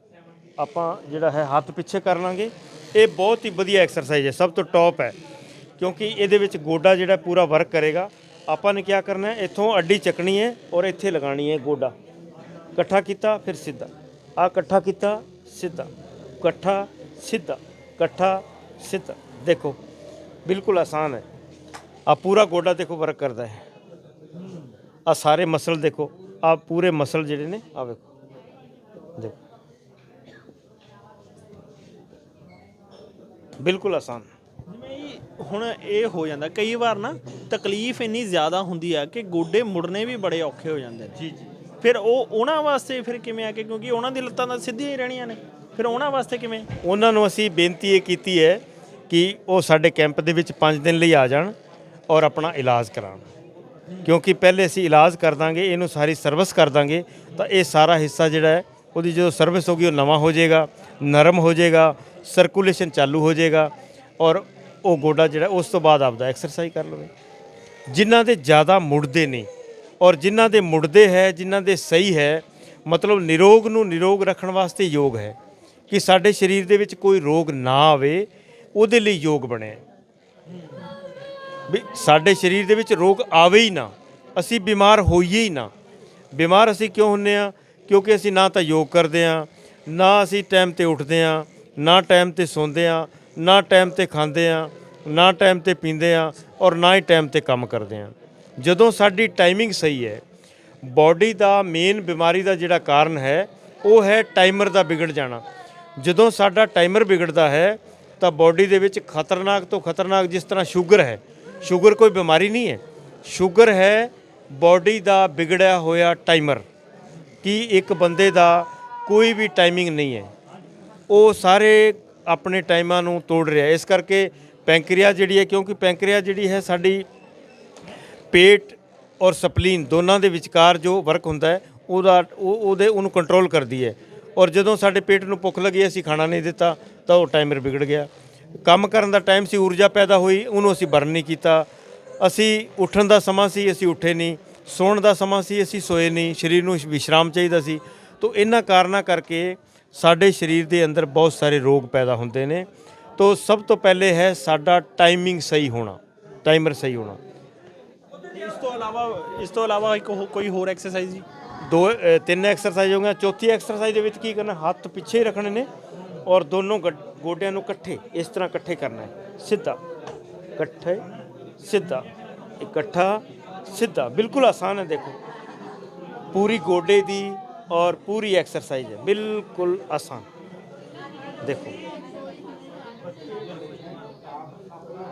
ਆਪਾਂ ਜਿਹੜਾ ਹੈ ਹੱਥ ਪਿੱਛੇ ਕਰ ਲਾਂਗੇ। ਇਹ ਬਹੁਤ ਹੀ ਵਧੀਆ ਐਕਸਰਸਾਈਜ਼ ਹੈ, ਸਭ ਤੋਂ ਟੌਪ ਹੈ, ਕਿਉਂਕਿ ਇਹਦੇ ਵਿੱਚ ਗੋਡਾ ਜਿਹੜਾ ਪੂਰਾ ਵਰਕ ਕਰੇਗਾ। ਆਪਾਂ ਨੇ ਕੀ ਕਰਨਾ ਹੈ, ਇੱਥੋਂ ਅੱਡੀ ਚੱਕਣੀ ਹੈ ਔਰ ਇੱਥੇ ਲਗਾਣੀ ਹੈ। ਗੋਡਾ ਇਕੱਠਾ ਕੀਤਾ ਫਿਰ ਸਿੱਧਾ, ਆ ਇਕੱਠਾ ਕੀਤਾ ਸਿੱਧਾ, ਇਕੱਠਾ ਸਿੱਧਾ, ਇਕੱਠਾ ਸਿੱਧਾ। ਦੇਖੋ ਬਿਲकुल ਆਸਾਨ ਹੈ। ਆ ਪੂਰਾ ਗੋਡਾ ਦੇਖੋ ਵਰਕ ਕਰਦਾ ਹੈ। ਆ ਸਾਰੇ ਮਸਲ ਦੇਖੋ, ਆ ਪੂਰੇ ਮਸਲ ਜਿਹੜੇ ਨੇ, ਆ ਵੇਖੋ, ਦੇਖੋ ਬਿਲकुल ਆਸਾਨ। ਹੁਣ ਇਹ ਹੋ ਜਾਂਦਾ ਕਈ ਵਾਰ ਨਾ, ਤਕਲੀਫ ਇੰਨੀ ਜ਼ਿਆਦਾ ਹੁੰਦੀ ਆ ਕਿ ਗੋਡੇ ਮੁੜਨੇ ਵੀ ਬੜੇ ਔਖੇ ਹੋ ਜਾਂਦੇ ਨੇ। ਜੀ ਜੀ। ਫਿਰ ਉਹਨਾਂ ਵਾਸਤੇ ਫਿਰ ਕਿਵੇਂ ਆ ਕਿ, ਕਿਉਂਕਿ ਉਹਨਾਂ ਦੀ ਲੱਤਾਂ ਤਾਂ ਸਿੱਧੀਆਂ ਹੀ ਰਹਿਣੀਆਂ ਨੇ, ਫਿਰ ਉਹਨਾਂ ਵਾਸਤੇ ਕਿਵੇਂ? ਉਹਨਾਂ ਨੂੰ ਅਸੀਂ ਬੇਨਤੀ ਇਹ ਕੀਤੀ ਹੈ ਕਿ ਉਹ ਸਾਡੇ ਕੈਂਪ ਦੇ ਵਿੱਚ 5 ਦਿਨ ਲਈ ਆ ਜਾਣ ਔਰ ਆਪਣਾ ਇਲਾਜ ਕਰਾਉਣ, ਕਿਉਂਕਿ ਪਹਿਲੇ ਅਸੀਂ ਇਲਾਜ ਕਰ ਦਾਂਗੇ, ਇਹਨੂੰ ਸਾਰੀ ਸਰਵਿਸ ਕਰ ਦਾਂਗੇ ਤਾਂ ਇਹ ਸਾਰਾ ਹਿੱਸਾ ਜਿਹੜਾ ਹੈ ਉਹਦੀ ਜਦੋਂ ਸਰਵਿਸ ਹੋਗੀ ਉਹ ਨਵਾਂ ਹੋ ਜਾਏਗਾ, ਨਰਮ ਹੋ ਜਾਏਗਾ, ਸਰਕੂਲੇਸ਼ਨ ਚਾਲੂ ਹੋ ਜਾਏਗਾ ਔਰ ਉਹ ਗੋਡਾ ਜਿਹੜਾ ਉਸ ਤੋਂ ਬਾਅਦ ਆਪਦਾ ਐਕਸਰਸਾਈਜ਼ ਕਰ ਲਵੇ। ਜਿਨ੍ਹਾਂ ਦੇ ਜ਼ਿਆਦਾ ਮੁੜਦੇ ਨੇ ਔਰ ਜਿਨ੍ਹਾਂ ਦੇ ਮੁੜਦੇ ਹੈ, ਜਿਨ੍ਹਾਂ ਦੇ ਸਹੀ ਹੈ, ਮਤਲਬ ਨਿਰੋਗ ਨੂੰ ਨਿਰੋਗ ਰੱਖਣ ਵਾਸਤੇ ਯੋਗ ਹੈ ਕਿ ਸਾਡੇ ਸਰੀਰ ਦੇ ਵਿੱਚ ਕੋਈ ਰੋਗ ਨਾ ਆਵੇ, ਉਹਦੇ ਲਈ ਯੋਗ ਬਣਿਆ ਵੀ ਸਾਡੇ ਸਰੀਰ ਦੇ ਵਿੱਚ ਰੋਗ ਆਵੇ ਹੀ ਨਾ, ਅਸੀਂ ਬਿਮਾਰ ਹੋਈਏ ਹੀ ਨਾ। ਬਿਮਾਰ ਅਸੀਂ ਕਿਉਂ ਹੁੰਦੇ ਆ? ਕਿਉਂਕਿ ਅਸੀਂ ਨਾ ਤਾਂ ਯੋਗ ਕਰਦੇ ਆ, ਨਾ ਅਸੀਂ ਟਾਈਮ ਤੇ ਉੱਠਦੇ ਆ, ਨਾ ਟਾਈਮ ਤੇ ਸੌਂਦੇ ਆ, ਨਾ ਟਾਈਮ ਤੇ ਖਾਂਦੇ ਆ, ਨਾ ਟਾਈਮ ਤੇ ਪੀਂਦੇ ਆ ਔਰ ਨਾ ਹੀ ਟਾਈਮ ਤੇ ਕੰਮ ਕਰਦੇ ਆ। ਜਦੋਂ ਸਾਡੀ ਟਾਈਮਿੰਗ ਸਹੀ ਹੈ, ਬਾਡੀ ਦਾ ਮੇਨ ਬਿਮਾਰੀ ਦਾ ਜਿਹੜਾ ਕਾਰਨ ਹੈ ਉਹ ਹੈ ਟਾਈਮਰ ਦਾ ਵਿਗੜ ਜਾਣਾ। ਜਦੋਂ ਸਾਡਾ ਟਾਈਮਰ ਵਿਗੜਦਾ ਹੈ ਤਾਂ ਬਾਡੀ ਦੇ ਵਿੱਚ ਖਤਰਨਾਕ ਤੋਂ ਖਤਰਨਾਕ, ਜਿਸ ਤਰ੍ਹਾਂ ਸ਼ੂਗਰ ਹੈ, ਸ਼ੂਗਰ ਕੋਈ ਬਿਮਾਰੀ ਨਹੀਂ ਹੈ, ਸ਼ੂਗਰ ਹੈ ਬਾਡੀ ਦਾ ਵਿਗੜਿਆ ਹੋਇਆ ਟਾਈਮਰ। ਕਿ ਇੱਕ ਬੰਦੇ ਦਾ ਕੋਈ ਵੀ ਟਾਈਮਿੰਗ ਨਹੀਂ ਹੈ, ਉਹ ਸਾਰੇ ਆਪਣੇ ਟਾਈਮਾਂ ਨੂੰ ਤੋੜ ਰਿਹਾ। ਇਸ ਕਰਕੇ ਪੈਂਕਰੀਆ ਜਿਹੜੀ ਹੈ, ਕਿਉਂਕਿ ਪੈਂਕਰੀਆ ਜਿਹੜੀ ਹੈ ਸਾਡੀ ਪੇਟ ਔਰ ਸਪਲੀਨ ਦੋਨਾਂ ਦੇ ਵਿਚਕਾਰ ਜੋ ਵਰਕ ਹੁੰਦਾ ਹੈ ਉਹਨੂੰ ਕੰਟਰੋਲ ਕਰਦੀ ਹੈ। ਔਰ ਜਦੋਂ ਸਾਡੇ ਪੇਟ ਨੂੰ ਭੁੱਖ ਲੱਗੀ, ਅਸੀਂ ਖਾਣਾ ਨਹੀਂ ਦਿੱਤਾ ਤਾਂ ਉਹ ਟਾਈਮਰ ਵਿਗੜ ਗਿਆ। ਕੰਮ ਕਰਨ ਦਾ ਟਾਈਮ ਸੀ, ਊਰਜਾ ਪੈਦਾ ਹੋਈ, ਉਹਨੂੰ ਅਸੀਂ ਬਰਨ ਨਹੀਂ ਕੀਤਾ। ਅਸੀਂ ਉੱਠਣ ਦਾ ਸਮਾਂ ਸੀ, ਅਸੀਂ ਉੱਠੇ ਨਹੀਂ। ਸੌਣ ਦਾ ਸਮਾਂ ਸੀ, ਅਸੀਂ ਸੋਏ ਨਹੀਂ। ਸਰੀਰ ਨੂੰ ਵਿਸ਼ਰਾਮ ਚਾਹੀਦਾ ਸੀ। ਤਾਂ ਇਹਨਾਂ ਕਾਰਨਾਂ ਕਰਕੇ ਸਾਡੇ ਸਰੀਰ ਦੇ ਅੰਦਰ ਬਹੁਤ ਸਾਰੇ ਰੋਗ ਪੈਦਾ ਹੁੰਦੇ ਨੇ। ਤਾਂ ਸਭ ਤੋਂ ਪਹਿਲੇ ਹੈ ਸਾਡਾ ਟਾਈਮਿੰਗ ਸਹੀ ਹੋਣਾ, ਟਾਈਮਰ ਸਹੀ ਹੋਣਾ। ਇਸ ਤੋਂ ਇਲਾਵਾ ਇੱਕ ਕੋਈ ਹੋਰ ਐਕਸਰਸਾਈਜ਼ ਜੀ? ਤਿੰਨ ਐਕਸਰਸਾਈਜ਼ ਹੋ ਗਈਆਂ। ਚੌਥੀ ਐਕਸਰਸਾਈਜ਼ ਦੇ ਵਿੱਚ ਕੀ ਕਰਨਾ, ਹੱਥ ਪਿੱਛੇ ਹੀ ਰੱਖਣੇ ਨੇ ਔਰ ਦੋਨੋਂ ਗੋਡਿਆਂ ਨੂੰ ਇਕੱਠੇ ਇਸ ਤਰ੍ਹਾਂ ਇਕੱਠੇ ਕਰਨਾ ਹੈ, ਸਿੱਧਾ ਇਕੱਠੇ ਸਿੱਧਾ ਇਕੱਠਾ ਸਿੱਧਾ। ਬਿਲकुल आसान है, देखो पूरी गोडे दी और पूरी एक्सरसाइज है, बिल्कुल आसान। देखो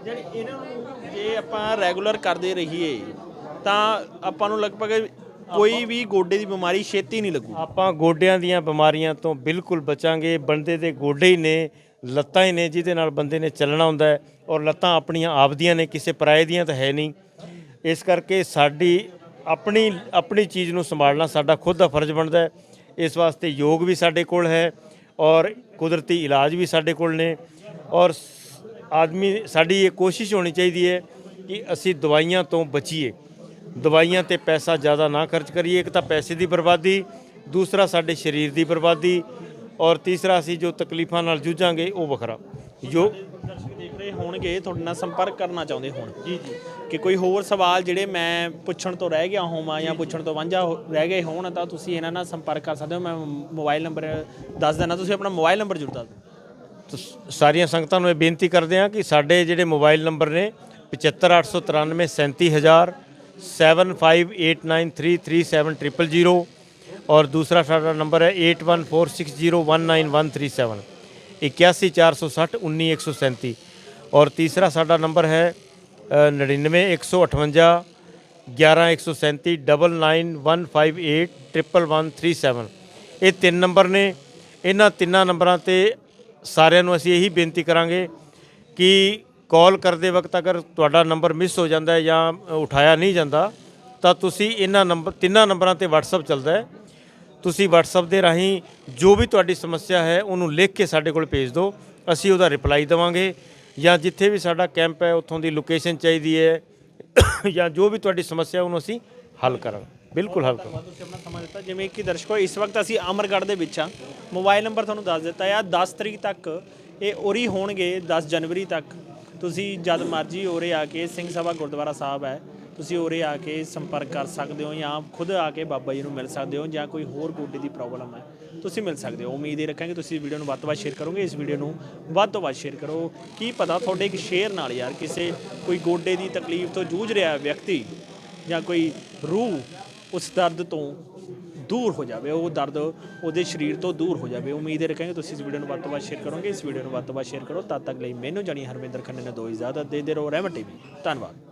ਜਿਹੜੀ ਇਹਨਾਂ ਨੂੰ ਜੇ ਆਪਾਂ ਰੈਗੂਲਰ ਕਰਦੇ ਰਹੀਏ ਤਾਂ ਆਪਾਂ ਨੂੰ ਲਗਭਗ ਕੋਈ ਵੀ ਗੋਡੇ ਦੀ ਬਿਮਾਰੀ ਛੇਤੀ ਨਹੀਂ ਲੱਗੂ। ਆਪਾਂ ਗੋਡਿਆਂ ਦੀਆਂ ਬਿਮਾਰੀਆਂ ਤੋਂ ਬਿਲਕੁਲ ਬਚਾਂਗੇ। ਬੰਦੇ ਦੇ ਗੋਡੇ ਹੀ ਨੇ, ਲੱਤਾਂ ਹੀ ਨੇ ਜਿਹਦੇ ਨਾਲ ਬੰਦੇ ਨੇ ਚੱਲਣਾ ਹੁੰਦਾ ਹੈ ਔਰ ਲੱਤਾਂ ਆਪਣੀਆਂ ਆਪਦੀਆਂ ਨੇ, ਕਿਸੇ ਪਰਾਏ ਦੀਆਂ ਤਾਂ ਹੈ ਨਹੀਂ। ਇਸ ਕਰਕੇ ਸਾਡੀ ਆਪਣੀ ਚੀਜ਼ ਨੂੰ ਸੰਭਾਲਣਾ ਸਾਡਾ ਖੁਦ ਦਾ ਫਰਜ਼ ਬਣਦਾ ਹੈ। ਇਸ ਵਾਸਤੇ ਯੋਗ ਵੀ ਸਾਡੇ ਕੋਲ ਹੈ ਔਰ ਕੁਦਰਤੀ ਇਲਾਜ ਵੀ ਸਾਡੇ ਕੋਲ ਨੇ। ਔਰ ਆਦਮੀ ਸਾਡੀ ਇਹ ਕੋਸ਼ਿਸ਼ ਹੋਣੀ ਚਾਹੀਦੀ ਹੈ ਕਿ ਅਸੀਂ ਦਵਾਈਆਂ ਤੋਂ ਬਚੀਏ, ਦਵਾਈਆਂ ਤੇ ਪੈਸਾ ਜ਼ਿਆਦਾ ਨਾ ਖਰਚ ਕਰੀਏ। ਇੱਕ ਤਾਂ ਪੈਸੇ ਦੀ ਬਰਬਾਦੀ, ਦੂਸਰਾ ਸਾਡੇ ਸਰੀਰ ਦੀ ਬਰਬਾਦੀ ਔਰ ਤੀਸਰਾ ਅਸੀਂ ਜੋ ਤਕਲੀਫਾਂ ਨਾਲ ਜੂਝਾਂਗੇ ਉਹ ਵੱਖਰਾ। ਜੋ ਦਰਸ਼ਕ ਦੇਖ ਰਹੇ ਹੋਣਗੇ ਤੁਹਾਡੇ ਨਾਲ ਸੰਪਰਕ ਕਰਨਾ ਚਾਹੁੰਦੇ ਹੋਣ ਜੀ ਕਿ ਕੋਈ ਹੋਰ ਸਵਾਲ ਜਿਹੜੇ ਮੈਂ ਪੁੱਛਣ ਤੋਂ ਰਹਿ ਗਿਆ ਹੋਵਾਂ ਜਾਂ ਪੁੱਛਣ ਤੋਂ ਵਾਂਝਾ ਰਹਿ ਗਏ ਹੋਣ ਤਾਂ ਤੁਸੀਂ ਇਹਨਾਂ ਨਾਲ ਸੰਪਰਕ ਕਰ ਸਕਦੇ ਹੋ। ਮੈਂ ਮੋਬਾਈਲ ਨੰਬਰ ਦੱਸ ਦਿੰਦਾ, ਤੁਸੀਂ ਆਪਣਾ ਮੋਬਾਈਲ ਨੰਬਰ ਜ਼ਰੂਰ ਦੱਸ ਦਿਓ। ਸਾਰੀਆਂ ਸੰਗਤਾਂ ਨੂੰ ਇਹ ਬੇਨਤੀ ਕਰਦੇ ਹਾਂ ਕਿ ਸਾਡੇ ਜਿਹੜੇ ਮੋਬਾਈਲ ਨੰਬਰ ਨੇ 75 893 37000 7589337000 और दूसरा साडा नंबर है 8146019137 81460 19137 और तीसरा साडा नंबर है 99 158 11 137 99158 11137। ਇਹ ਤਿੰਨ ਨੰਬਰ ਨੇ। ਇਹਨਾਂ ਤਿੰਨਾਂ ਨੰਬਰਾਂ ਤੇ ਸਾਰਿਆਂ ਨੂੰ ਅਸੀਂ ਇਹੀ ਬੇਨਤੀ ਕਰਾਂਗੇ ਕਿ ਕਾਲ ਕਰਦੇ ਵਕਤ ਅਗਰ ਤੁਹਾਡਾ ਨੰਬਰ ਮਿਸ ਹੋ ਜਾਂਦਾ ਹੈ ਜਾਂ ਉਠਾਇਆ ਨਹੀਂ ਜਾਂਦਾ ਤਾਂ ਤੁਸੀਂ ਇਹਨਾਂ ਤਿੰਨਾਂ ਨੰਬਰਾਂ ਤੇ WhatsApp ਚੱਲਦਾ ਹੈ। ਤੁਸੀਂ WhatsApp ਦੇ ਰਾਹੀਂ ਜੋ ਵੀ ਤੁਹਾਡੀ ਸਮੱਸਿਆ ਹੈ ਉਹਨੂੰ ਲਿਖ ਕੇ ਸਾਡੇ ਕੋਲ ਭੇਜ ਦਿਓ, ਅਸੀਂ ਉਹਦਾ ਰਿਪਲਾਈ ਦੇਵਾਂਗੇ। ਜਾਂ ਜਿੱਥੇ ਵੀ ਸਾਡਾ ਕੈਂਪ ਹੈ ਉੱਥੋਂ ਦੀ ਲੋਕੇਸ਼ਨ ਚਾਹੀਦੀ ਹੈ ਜਾਂ ਜੋ ਵੀ ਤੁਹਾਡੀ ਸਮੱਸਿਆ ਉਹਨੂੰ ਅਸੀਂ ਹੱਲ ਕਰਾਂਗੇ, ਬਿਲਕੁਲ ਹੱਲ ਕਰਾਂਗੇ। ਤੁਸੀਂ ਆਪਣਾ ਸਮਾਂ ਦਿੱਤਾ। ਜਿਵੇਂ ਕਿ ਦਰਸ਼ਕੋ ਇਸ ਵਕਤ ਅਸੀਂ ਅਮਰਗੜ੍ਹ ਦੇ ਵਿੱਚ ਆ, ਮੋਬਾਈਲ ਨੰਬਰ ਤੁਹਾਨੂੰ ਦੱਸ ਦਿੱਤਾ ਆ। 10 ਤਰੀਕ ਤੱਕ ਇਹ ਉਰੀ ਹੋਣਗੇ, 10 ਜਨਵਰੀ ਤੱਕ ਤੁਸੀਂ ਜਦ ਮਰਜ਼ੀ ਉਰੇ ਆ ਕੇ, ਸਿੰਘ ਸਭਾ ਗੁਰਦੁਆਰਾ ਸਾਹਿਬ ਹੈ, ਤੁਸੀਂ ਉਰੇ ਆ ਕੇ ਸੰਪਰਕ ਕਰ ਸਕਦੇ ਹੋ ਜਾਂ ਖੁਦ ਆ ਕੇ ਬਾਬਾ ਜੀ ਨੂੰ ਮਿਲ ਸਕਦੇ ਹੋ ਜਾਂ ਕੋਈ ਹੋਰ ਗੋਡੇ ਦੀ ਪ੍ਰੋਬਲਮ ਹੈ ਤੁਸੀਂ ਮਿਲ ਸਕਦੇ ਹੋ। ਉਮੀਦ ਇਹ ਰੱਖਾਂਗੇ ਤੁਸੀਂ ਵੀਡੀਓ ਨੂੰ ਵੱਧ ਤੋਂ ਵੱਧ ਸ਼ੇਅਰ ਕਰੋਗੇ। ਇਸ ਵੀਡੀਓ ਨੂੰ ਵੱਧ ਤੋਂ ਵੱਧ ਸ਼ੇਅਰ ਕਰੋ। ਕੀ ਪਤਾ ਤੁਹਾਡੇ ਇੱਕ ਸ਼ੇਅਰ ਨਾਲ ਯਾਰ ਕਿਸੇ ਕੋਈ ਗੋਡੇ ਦੀ ਤਕਲੀਫ ਤੋਂ ਜੂਝ ਰਿਹਾ ਵਿਅਕਤੀ ਜਾਂ ਕੋਈ ਰੂਹ ਉਸ ਦਰਦ ਤੋਂ ਦੂਰ ਹੋ ਜਾਵੇ, ਉਹ ਦਰਦ ਉਹਦੇ ਸਰੀਰ ਤੋਂ ਦੂਰ ਹੋ ਜਾਵੇ। ਉਮੀਦ ਇਹ ਰੱਖਾਂਗੇ ਤੁਸੀਂ ਇਸ ਵੀਡੀਓ ਨੂੰ ਵੱਧ ਤੋਂ ਵੱਧ ਸ਼ੇਅਰ ਕਰੋਗੇ। ਇਸ ਵੀਡੀਓ ਨੂੰ ਵੱਧ ਤੋਂ ਵੱਧ ਸ਼ੇਅਰ ਕਰੋ। ਤਦ ਤੱਕ ਲਈ ਮੈਨੂੰ ਜਾਣੀ ਹਰਵਿੰਦਰ ਖੰਨੇ ਨੇ ਦੋ ਇਜਾਜ਼ਤ ਦੇ ਰਹੋ। ਰਹਿਮਤ TV, ਧੰਨਵਾਦ।